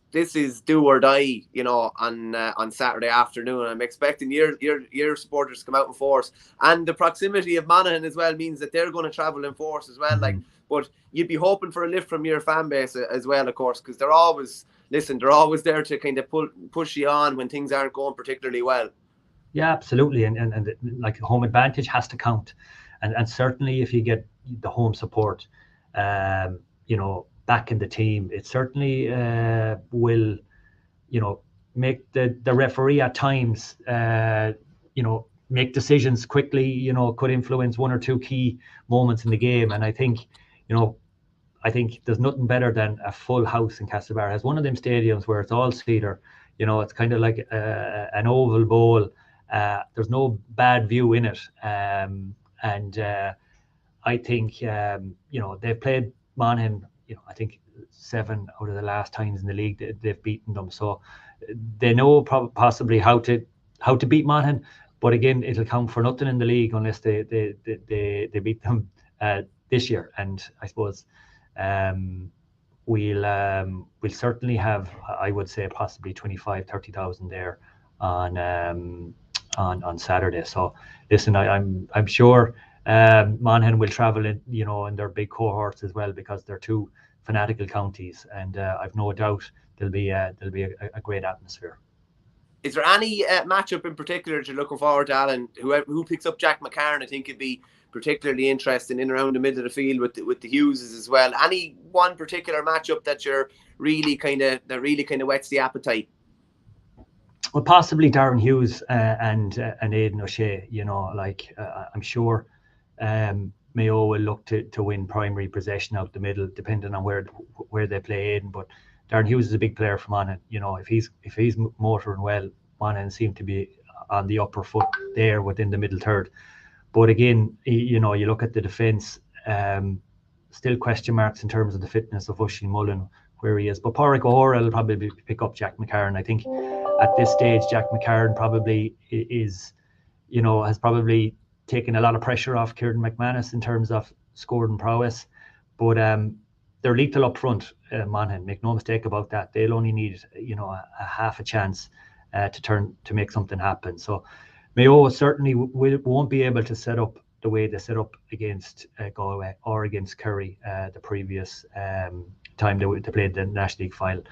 do or die, you know, on Saturday afternoon. I'm expecting your supporters to come out in force, and the proximity of Monaghan as well means that they're going to travel in force as well. Like, but you'd be hoping for a lift from your fan base as well, of course, because they're always there to kind of push you on when things aren't going particularly well. Yeah, absolutely, and like, home advantage has to count, and certainly if you get the home support, you know, back in the team, it certainly will, you know, make the referee at times, you know, make decisions quickly, you know, could influence one or two key moments in the game. And I think, you know, there's nothing better than a full house in Castlebar. It's one of them stadiums where it's all cedar, you know, it's kind of like an oval bowl. There's no bad view in it. I think, you know, they've played Monaghan, you know, I think 7 out of the last times in the league they've beaten them. So they know possibly how to beat Monaghan. But again, it'll count for nothing in the league unless they beat them this year. And I suppose we'll certainly have, I would say, possibly 25,000-30,000 there on Saturday. So listen, I'm sure Monaghan will travel in, you know, in their big cohorts as well, because they're two fanatical counties, and I've no doubt there'll be a great atmosphere. Is there any matchup in particular that you're looking forward to, Alan? Who picks up Jack McCarran, I think it'd be particularly interesting in around the middle of the field with the Hugheses as well. Any one particular matchup that you're really kind of whets the appetite? Well, possibly Darren Hughes and Aidan O'Shea. You know, like, I'm sure Mayo will look to win primary possession out the middle, depending on where they play Aidan. But Darren Hughes is a big player for Monaghan. You know, if he's motoring well, Monaghan seem to be on the upper foot there within the middle third. But again, you know, you look at the defence, still question marks in terms of the fitness of Oisin Mullen, where he is. But Pádraig O'Hora will probably pick up Jack McCarran. I think at this stage, Jack McCarran probably is, you know, has probably taken a lot of pressure off Kieran McManus in terms of scoring prowess. But they're lethal up front, Monaghan. Make no mistake about that. They'll only need, you know, a half a chance to make something happen. So Mayo certainly won't be able to set up the way they set up against Galway or against Kerry the previous time they played the National League final.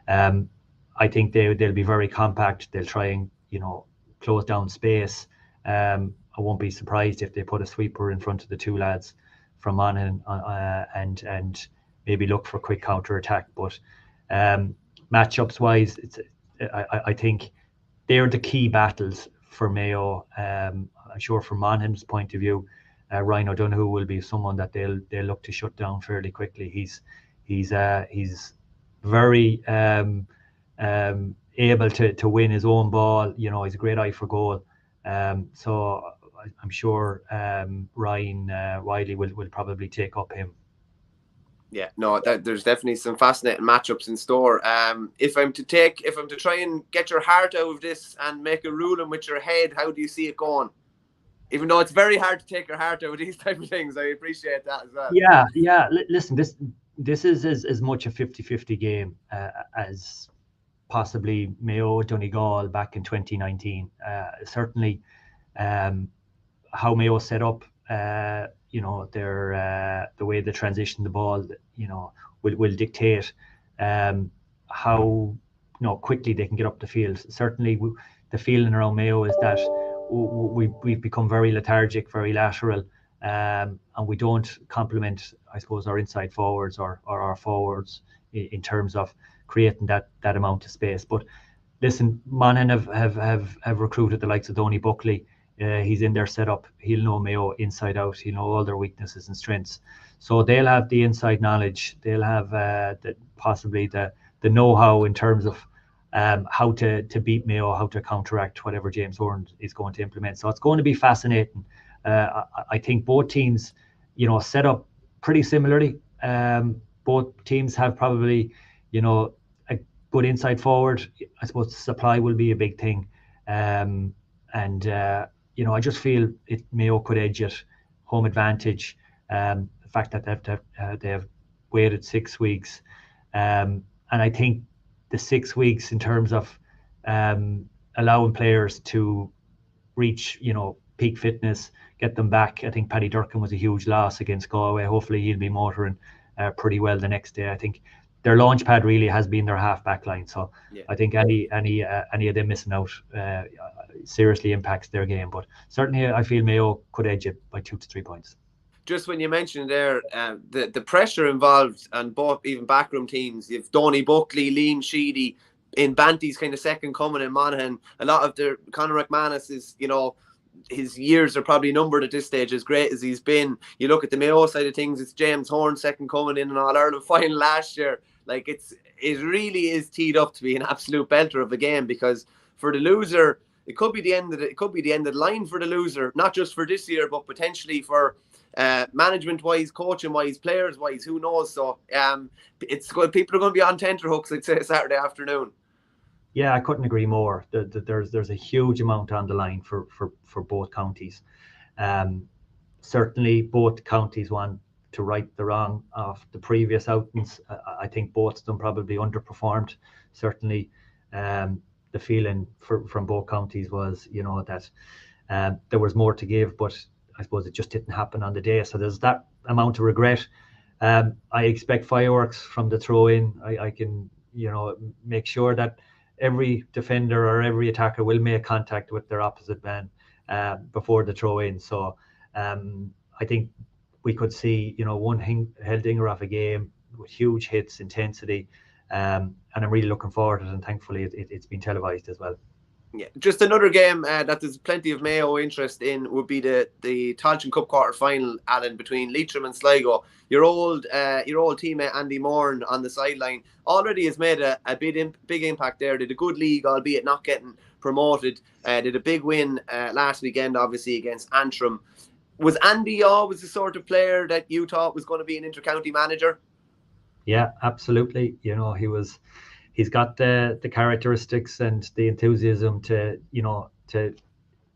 I think they'll be very compact. They'll try and, you know, close down space. I won't be surprised if they put a sweeper in front of the two lads from Monaghan and maybe look for a quick counter attack. But matchups wise, I think they're the key battles for Mayo. I'm sure from Monaghan's point of view, Ryan O'Donoghue will be someone that they'll look to shut down fairly quickly. He's very able to win his own ball. You know, he's a great eye for goal. So I'm sure Ryan Wiley will probably take up him. Yeah, no, there's definitely some fascinating matchups in store. If I'm to try and get your heart out of this and make a ruling with your head, how do you see it going? Even though it's very hard to take your heart out of these type of things, I appreciate that as well. Yeah. Listen, this is as much a 50-50 game as possibly Mayo Donegal back in 2019. Certainly, how Mayo set up, their the way they transition the ball, will dictate how quickly they can get up the field. Certainly, the feeling around Mayo is that we've become very lethargic, very lateral, and we don't complement, I suppose, our inside forwards or our forwards in terms of creating that amount of space. But listen, Monaghan have recruited the likes of Donny Buckley. He's in their setup. He'll know Mayo inside out. He'll know all their weaknesses and strengths. So they'll have the inside knowledge. They'll have possibly the know-how in terms of how to beat Mayo, how to counteract whatever James Horan is going to implement. So it's going to be fascinating. I think both teams, set up pretty similarly. Both teams have probably, a good inside forward. I suppose supply will be a big thing. I just feel Mayo could edge it, home advantage. The fact that they have waited 6 weeks, and I think the 6 weeks in terms of allowing players to reach, peak fitness, get them back. I think Paddy Durkin was a huge loss against Galway. Hopefully he'll be motoring pretty well the next day. I think their launch pad really has been their half back line. So yeah. I think any of them missing out seriously impacts their game. But certainly I feel Mayo could edge it by 2 to 3 points. Just when you mentioned there, the pressure involved on both even backroom teams, you've Donny Buckley, Liam Sheedy, in Banty's kind of second coming in Monaghan. A lot of their Conor McManus is, his years are probably numbered at this stage, as great as he's been. You look at the Mayo side of things, it's James Horan second coming in an All-Ireland final last year. Like it really is teed up to be an absolute belter of a game, because for the loser, it could be the end of the line for the loser, not just for this year, but potentially for management-wise, coaching-wise, players-wise, who knows? So it's good. People are going to be on tenterhooks, I'd say, Saturday afternoon. Yeah, I couldn't agree more. There's a huge amount on the line for both counties. Certainly, both counties want to right the wrong of the previous outings. I think both of them probably underperformed. Certainly, the feeling from both counties was, that there was more to give, but I suppose it just didn't happen on the day. So there's that amount of regret. I expect fireworks from the throw-in. I can, make sure that every defender or every attacker will make contact with their opposite man before the throw-in. So I think we could see, one Heldinger off a game with huge hits, intensity, and I'm really looking forward to it. And thankfully, it's been televised as well. Yeah, just another game that there's plenty of Mayo interest in would be the Tailteann Cup quarter-final, Alan, between Leitrim and Sligo. Your old teammate Andy Moran on the sideline already has made a big impact there. Did a good league, albeit not getting promoted. Did a big win last weekend, obviously, against Antrim. Was Andy always the sort of player that you thought was going to be an inter-county manager? Yeah, absolutely. He's got the characteristics and the enthusiasm to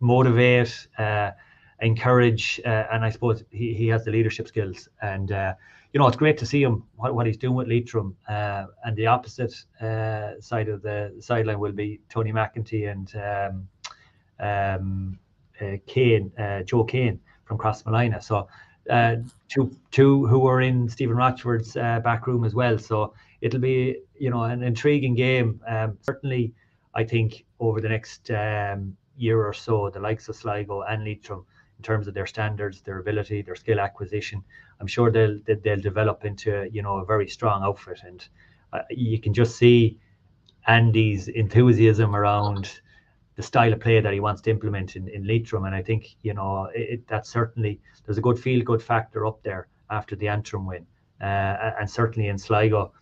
motivate, encourage, and I suppose he has the leadership skills. And it's great to see him what he's doing with Leitrim. And the opposite side of the sideline will be Tony McEntee and Joe Kernan from Crossmolina. So two who were in Stephen Rochford's back room as well. So it'll be an intriguing game. Certainly, I think over the next year or so, the likes of Sligo and Leitrim, in terms of their standards, their ability, their skill acquisition, I'm sure they'll develop into a very strong outfit. And you can just see Andy's enthusiasm around the style of play that he wants to implement in Leitrim. And I think that certainly there's a good feel-good factor up there after the Antrim win, and certainly in Sligo.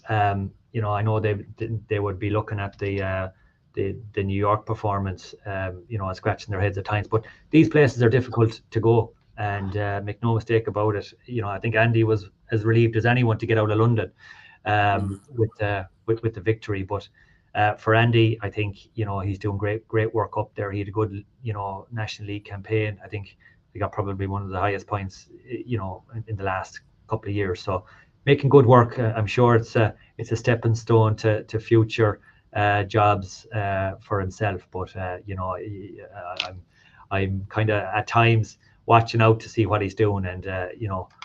I know they would be looking at the the New York performance, and scratching their heads at times. But these places are difficult to go, and make no mistake about it. I think Andy was as relieved as anyone to get out of London with the victory. But for Andy, I think he's doing great work up there. He had a good National League campaign. I think he got probably one of the highest points in the last couple of years. So making good work. I'm sure it's a stepping stone to future jobs for himself. But I'm kind of at times watching out to see what he's doing, and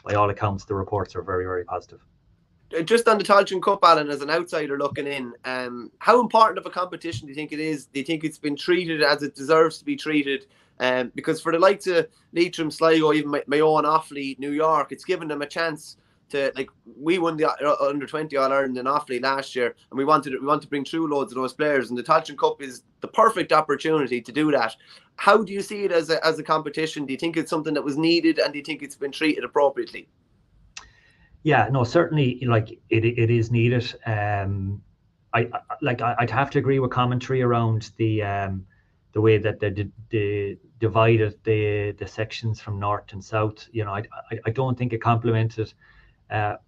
by all accounts the reports are very, very positive. Just on the Tailteann Cup, Alan, as an outsider looking in, how important of a competition do you think it is? Do you think it's been treated as it deserves to be treated? Because for the likes of Leitrim, Sligo, even Mayo and Offaly, New York, it's given them a chance to, like, we won the under-20 All-Ireland in Offaly last year, and we want to bring through loads of those players, and the Tailteann Cup is the perfect opportunity to do that. How do you see it as a competition? Do you think it's something that was needed, and do you think it's been treated appropriately? Yeah, no, certainly, like it is needed. I'd have to agree with commentary around the way that they divided the sections from north and south. I don't think it complemented the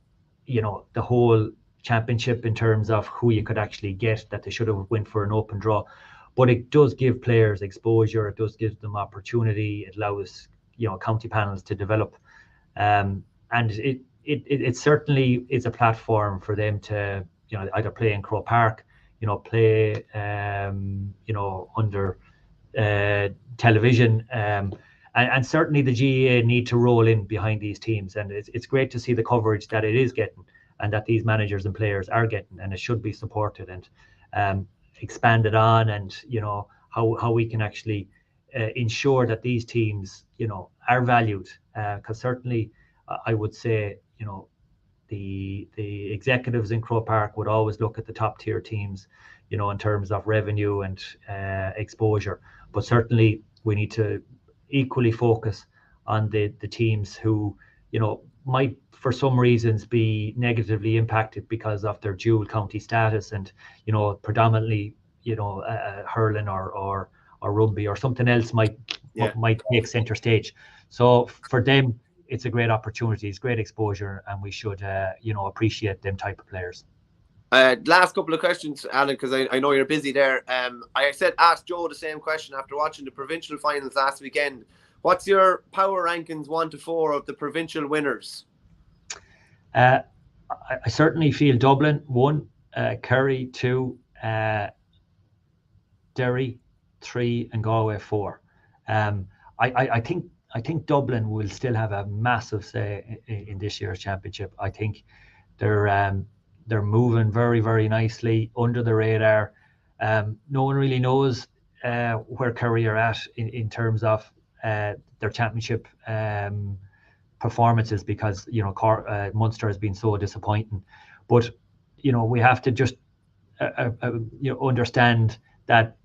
whole championship in terms of who you could actually get, that they should have went for an open draw. But it does give players exposure. It does give them opportunity. It allows county panels to develop, and it certainly is a platform for them to either play in Croke Park, play under television, and certainly the GAA need to roll in behind these teams, and it's great to see the coverage that it is getting, and that these managers and players are getting, and it should be supported and expanded on, and how we can actually ensure that these teams are valued, because certainly I would say the executives in Croke Park would always look at the top tier teams in terms of revenue and exposure, but certainly we need to equally focus on the teams who might for some reasons be negatively impacted because of their dual county status, and predominantly hurling or rugby or something else might take center stage. So for them, it's a great opportunity, it's great exposure, and we should appreciate them type of players. Last couple of questions, Alan, because I know you're busy there. I asked Joe the same question after watching the provincial finals last weekend. What's your power rankings 1 to 4 of the provincial winners? I certainly feel Dublin 1, Kerry 2, Derry 3, and Galway 4. I think Dublin will still have a massive say in this year's championship. I think they're moving very, very nicely under the radar. No one really knows where Kerry are at in terms of their championship performances, because Munster has been so disappointing. But we have to just understand that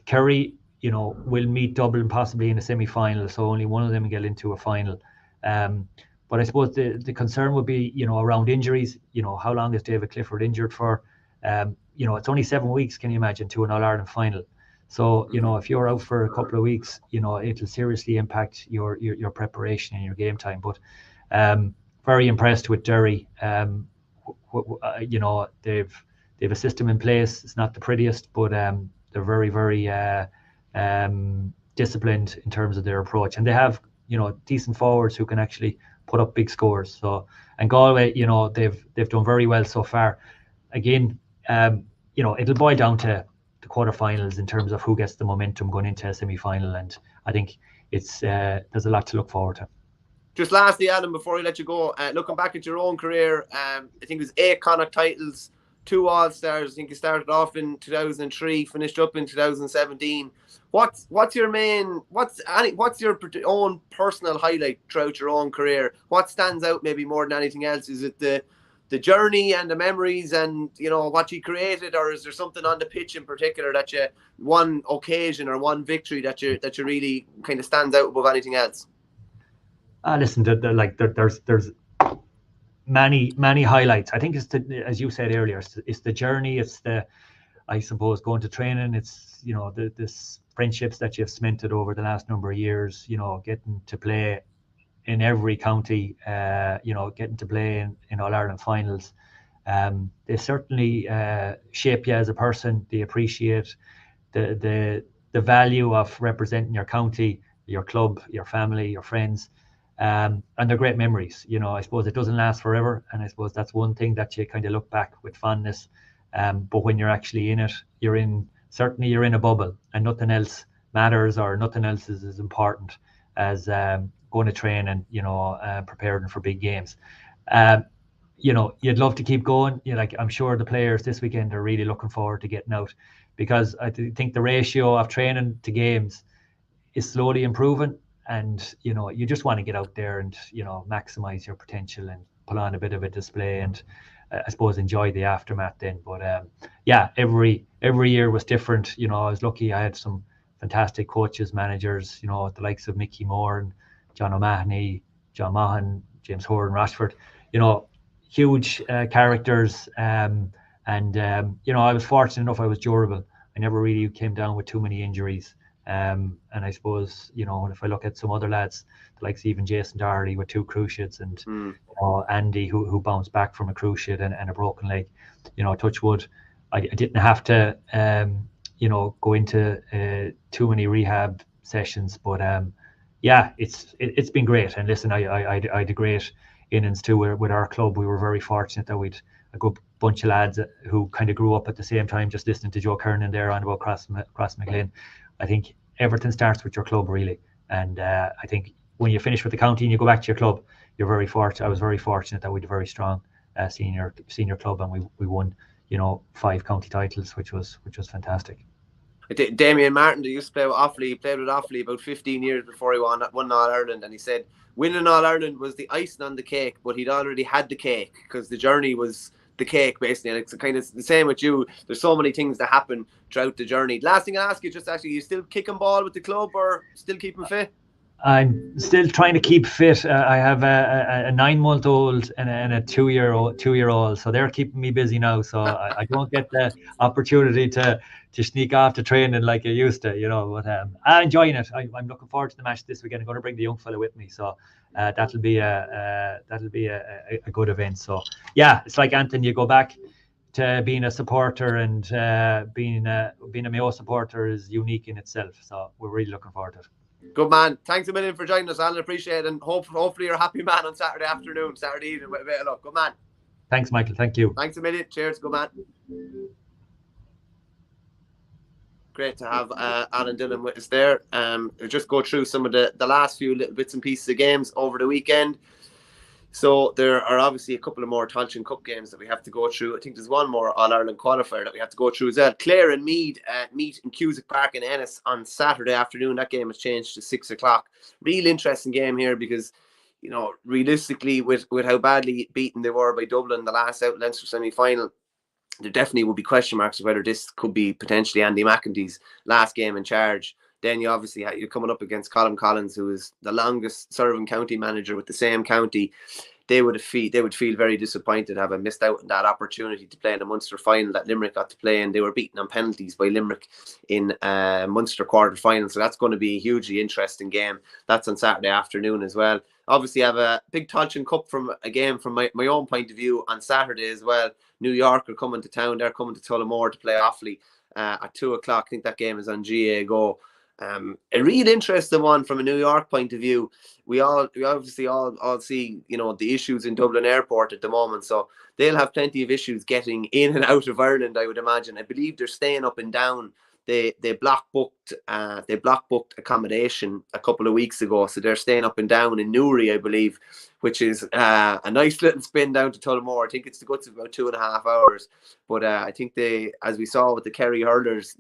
Kerry will meet Dublin possibly in a semi-final, so only one of them will get into a final. But I suppose the concern would be around injuries. How long is David Clifford injured for? It's only 7 weeks, can you imagine, to an All-Ireland final. So if you're out for a couple of weeks, it'll seriously impact your preparation and your game time. But very impressed with Derry. They've a system in place. It's not the prettiest, but they're very, very disciplined in terms of their approach, and they have decent forwards who can actually put up big scores. So, and Galway, they've done very well so far. Again, it'll boil down to the quarterfinals in terms of who gets the momentum going into a semi-final, and I think it's there's a lot to look forward to. Just lastly, Adam, before I let you go, looking back at your own career, I think it was 8 Connacht titles, 2 All-Stars. I think you started off in 2003, finished up in 2017. What's your own personal highlight throughout your own career? What stands out maybe more than anything else? Is it the journey and the memories and what you created, or is there something on the pitch in particular that one occasion or one victory that you really kind of stands out above anything else? Listen, there's many highlights. I think it's as you said earlier, it's the journey. It's I suppose going to training, it's, you know, this friendships that you've cemented over the last number of years, you know, getting to play in every county, you know, getting to play in All-Ireland finals. They certainly shape you as a person. They appreciate the value of representing your county, your club, your family, your friends. And they're great memories. You know, I suppose it doesn't last forever. And I suppose that's one thing that you kind of look back with fondness. But when you're actually in it, you're in a bubble, and nothing else matters, or nothing else is as important as going to train and, you know, preparing for big games. You know, you'd love to keep going. You know, like, I'm sure the players this weekend are really looking forward to getting out, because I think the ratio of training to games is slowly improving. And, you know, you just want to get out there and, you know, maximize your potential and put on a bit of a display, and I suppose enjoy the aftermath then. But yeah, every year was different. You know, I was lucky. I had some fantastic coaches, managers, you know, the likes of Mickey Moore and John O'Mahony, John Mahan, James Horan, Rashford, you know, huge characters. And, you know, I was fortunate enough, I was durable. I never really came down with too many injuries. And I suppose, you know, if I look at some other lads, like even Jason Doherty with 2 cruciates, and you know, Andy who bounced back from a cruciate and a broken leg, you know, touch wood, I didn't have to, you know, go into too many rehab sessions. But yeah, it's been great. And listen, I had a great innings too with our club. We were very fortunate that we'd a good bunch of lads who kind of grew up at the same time, just listening to Joe Kernan there on about Cross McLean. I think everything starts with your club, really. And I think when you finish with the county and you go back to your club, you're very fortunate. I was very fortunate that we had a very strong senior club, and we won, you know, 5 county titles, which was fantastic. Damien Martin, who used to play with Offaly, he played with Offaly about 15 years before he won All-Ireland, and he said winning All-Ireland was the icing on the cake, but he'd already had the cake, because the journey was the cake, basically. And it's kind of the same with you. There's so many things that happen throughout the journey. Last thing I ask you, just actually, you still kicking ball with the club, or still keeping fit? I'm still trying to keep fit. I have a 9-month-old and a 2-year-old, so they're keeping me busy now. So I don't get the opportunity to sneak off to training like I used to, you know. But I'm enjoying it. I'm looking forward to the match this weekend. I'm going to bring the young fella with me, so that'll be a good event. So yeah, it's like Anthony, you go back to being a supporter, and being a Mayo supporter is unique in itself. So we're really looking forward to it. Good man. Thanks a million for joining us, Alan. Appreciate it. And hopefully you're a happy man on Saturday evening with a bit of luck. Good man. Thanks, Michael. Thank you. Thanks a million. Cheers. Good man. Great to have Alan Dillon with us there. We'll just go through some of the last few little bits and pieces of games over the weekend. So there are obviously a couple of more Tailteann Cup games that we have to go through. I think there's one more All-Ireland qualifier that we have to go through as well. Clare and Meath meet in Cusack Park in Ennis on Saturday afternoon. That game has changed to 6 o'clock. Real interesting game here, because, you know, realistically, with how badly beaten they were by Dublin the last out Leinster semi-final, there definitely will be question marks of whether this could be potentially Andy McEntee's last game in charge. Then you obviously you're coming up against Colin Collins, who is the longest serving county manager with the same county. They would feel very disappointed having missed out on that opportunity to play in the Munster final that Limerick got to play in. They were beaten on penalties by Limerick in Munster quarter final, so that's going to be a hugely interesting game. That's on Saturday afternoon as well. Obviously, I have a big Tailteann Cup from my own point of view on Saturday as well. New York are coming to town. They're coming to Tullamore to play Offaly at 2 o'clock. I think that game is on GA Go. A real interesting one from a New York point of view. We obviously all see, you know, the issues in Dublin Airport at the moment, so they'll have plenty of issues getting in and out of Ireland, I would imagine. I believe they're staying up and down. They block booked accommodation a couple of weeks ago, so they're staying up and down in Newry, I believe, which is a nice little spin down to Tullamore. I think it's the guts of about 2.5 hours. But I think they, as we saw with the Kerry hurlers,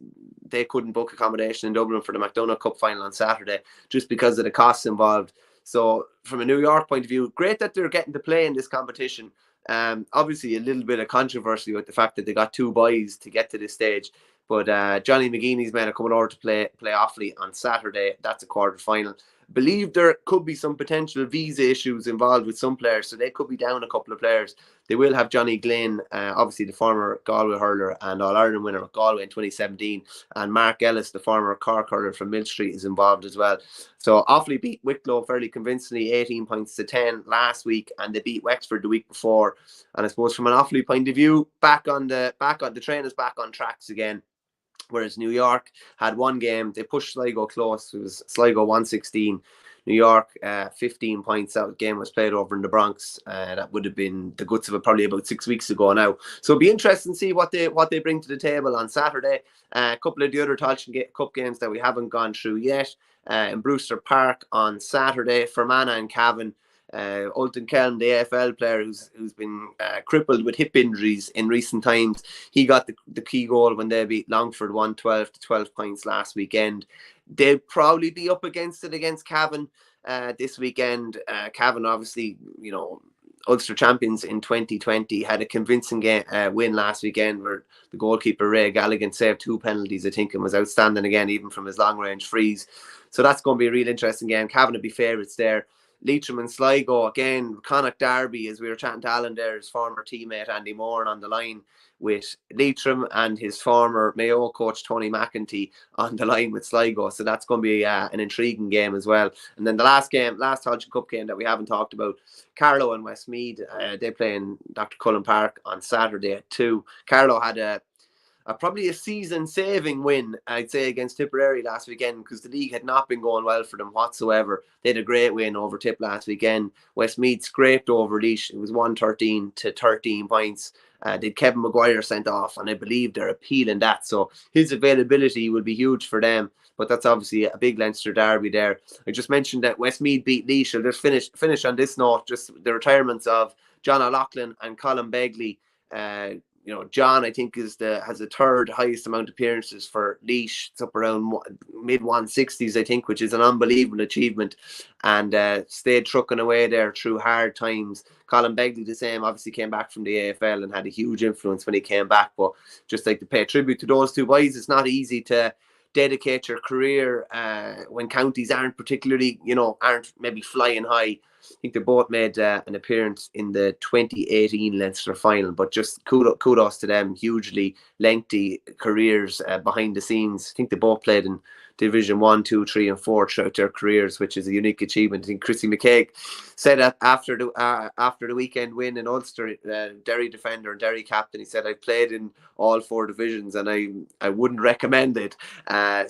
they couldn't book accommodation in Dublin for the McDonagh Cup final on Saturday just because of the costs involved. So from a New York point of view, great that they're getting to play in this competition. Obviously a little bit of controversy with the fact that they got 2 buys to get to this stage. But Johnny McGeeney's men are coming over to play Offaly on Saturday. That's a quarter final. believe there could be some potential visa issues involved with some players, so they could be down a couple of players. They will have Johnny Glynn, obviously the former Galway hurler and All-Ireland winner of Galway in 2017, and Mark Ellis, the former Cork hurler from Mill Street, is involved as well. So Offaly beat Wicklow fairly convincingly, 18 points to 10 last week, and they beat Wexford the week before. And I suppose from an Offaly point of view, the train is back on tracks again. Whereas New York had one game, they pushed Sligo close. It was Sligo 116, New York 15 points. That game was played over in the Bronx. That would have been the guts of it probably about 6 weeks ago now. So it'll be interesting to see what they bring to the table on Saturday. A couple of the other Tailteann Cup games that we haven't gone through yet. In Brewster Park on Saturday, Fermanagh and Cavan. Ulton Kelm, the AFL player who's been crippled with hip injuries in recent times, he got the key goal when they beat Longford 112 to 12 points last weekend. They'll probably be up against it against Cavan this weekend. Cavan, obviously, you know, Ulster champions in 2020, had a convincing win last weekend where the goalkeeper Ray Galligan saved 2 penalties, I think, and was outstanding again, even from his long-range frees. So that's going to be a real interesting game. Cavan will be favourites there. Leitrim and Sligo, again, Connacht Derby, as we were chatting to Alan there, his former teammate Andy Moran on the line with Leitrim, and his former Mayo coach Tony McEntee on the line with Sligo. So that's going to be an intriguing game as well. And then the last Tailteann Cup game that we haven't talked about, Carlow and Westmeath, they play in Dr. Cullen Park on Saturday at 2. Carlow had probably a season-saving win, I'd say, against Tipperary last weekend, because the league had not been going well for them whatsoever. They had a great win over Tip last weekend. Westmeath scraped over Laois. It was 113 to 13 points. Did Kevin Maguire sent off, and I believe they're appealing that. So his availability will be huge for them. But that's obviously a big Leinster derby there. I just mentioned that Westmeath beat Laois. I'll just finish on this note, just the retirements of John O'Loughlin and Colin Begley. You know, John, I think, has the third highest amount of appearances for Laois. It's up around mid 160s, I think, which is an unbelievable achievement, and stayed trucking away there through hard times. Colin Begley, the same, obviously came back from the AFL and had a huge influence when he came back. But just like to pay tribute to those two boys, it's not easy to dedicate your career when counties aren't maybe flying high. I think they both made an appearance in the 2018 Leinster final, but just kudos to them. Hugely lengthy careers behind the scenes. I think they both played in Division 1, 2, 3 and 4 throughout their careers, which is a unique achievement. I think Chrissy McCaig said that after the weekend win in Ulster, Derry defender and Derry captain, he said, "I've played in all 4 divisions and I wouldn't recommend it."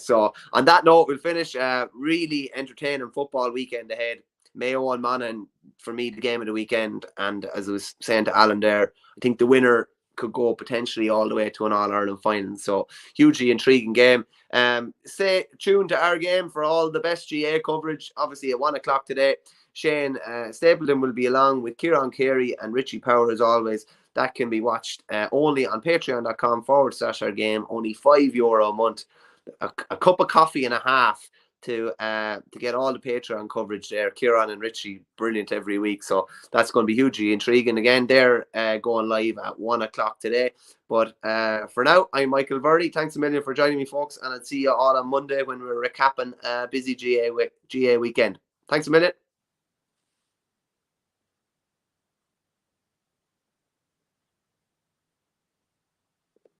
So on that note, we'll finish. Really entertaining football weekend ahead. Mayo and Monaghan, for me, the game of the weekend. And as I was saying to Alan there, I think the winner could go potentially all the way to an All-Ireland final. So hugely intriguing game. Stay tuned to OurGame for all the best GA coverage. Obviously at 1 o'clock today, Shane Stapleton will be along with Kieran Carey and Richie Power as always. That can be watched only on patreon.com/OurGame. Only €5 a month. A cup of coffee and a half to get all the Patreon coverage there. Kieran and Richie, brilliant every week. So that's going to be hugely intriguing. Again, they're going live at 1 o'clock today. But for now, I'm Michael Verney. Thanks a million for joining me, folks. And I'll see you all on Monday when we're recapping a busy GA weekend. Thanks a million.